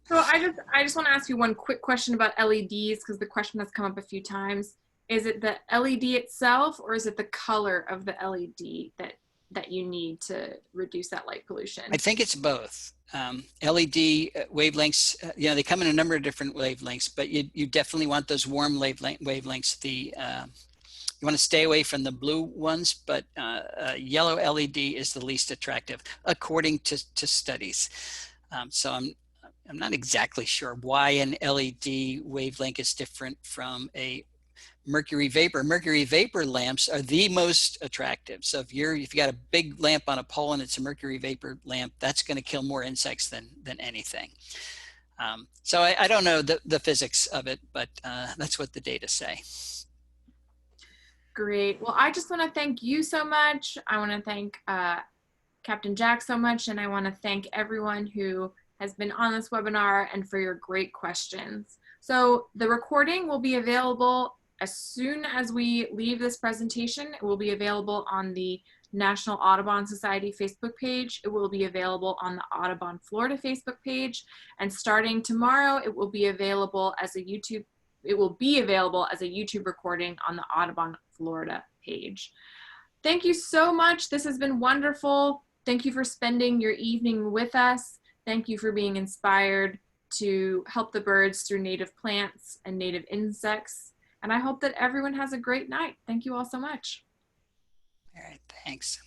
So I just want to ask you one quick question about LEDs, because the question has come up a few times. Is it the LED itself, or is it the color of the LED that you need to reduce that light pollution? I think it's both. LED wavelengths, they come in a number of different wavelengths, but you definitely want those warm wavelengths. You want to stay away from the blue ones, but yellow LED is the least attractive, according to studies. So I'm not exactly sure why an LED wavelength is different from a mercury vapor. Mercury vapor lamps are the most attractive. So if you got a big lamp on a pole and it's a mercury vapor lamp, that's going to kill more insects than anything. So I don't know the physics of it, but that's what the data say. Great. Well, I just want to thank you so much. I want to thank Captain Jack so much, and I want to thank everyone who has been on this webinar and for your great questions. So the recording will be available as soon as we leave this presentation. It will be available on the National Audubon Society Facebook page. It will be available on the Audubon Florida Facebook page. And starting tomorrow, it will be available as a YouTube recording on the Audubon Florida page. Thank you so much. This has been wonderful. Thank you for spending your evening with us. Thank you for being inspired. to help the birds through native plants and native insects. And I hope that everyone has a great night. Thank you all so much. All right, thanks.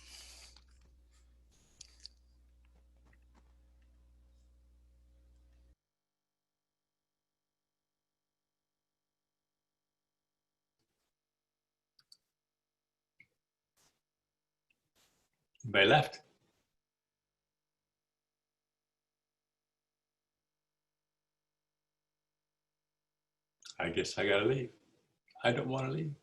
Everybody left. I guess I gotta leave. I don't want to leave.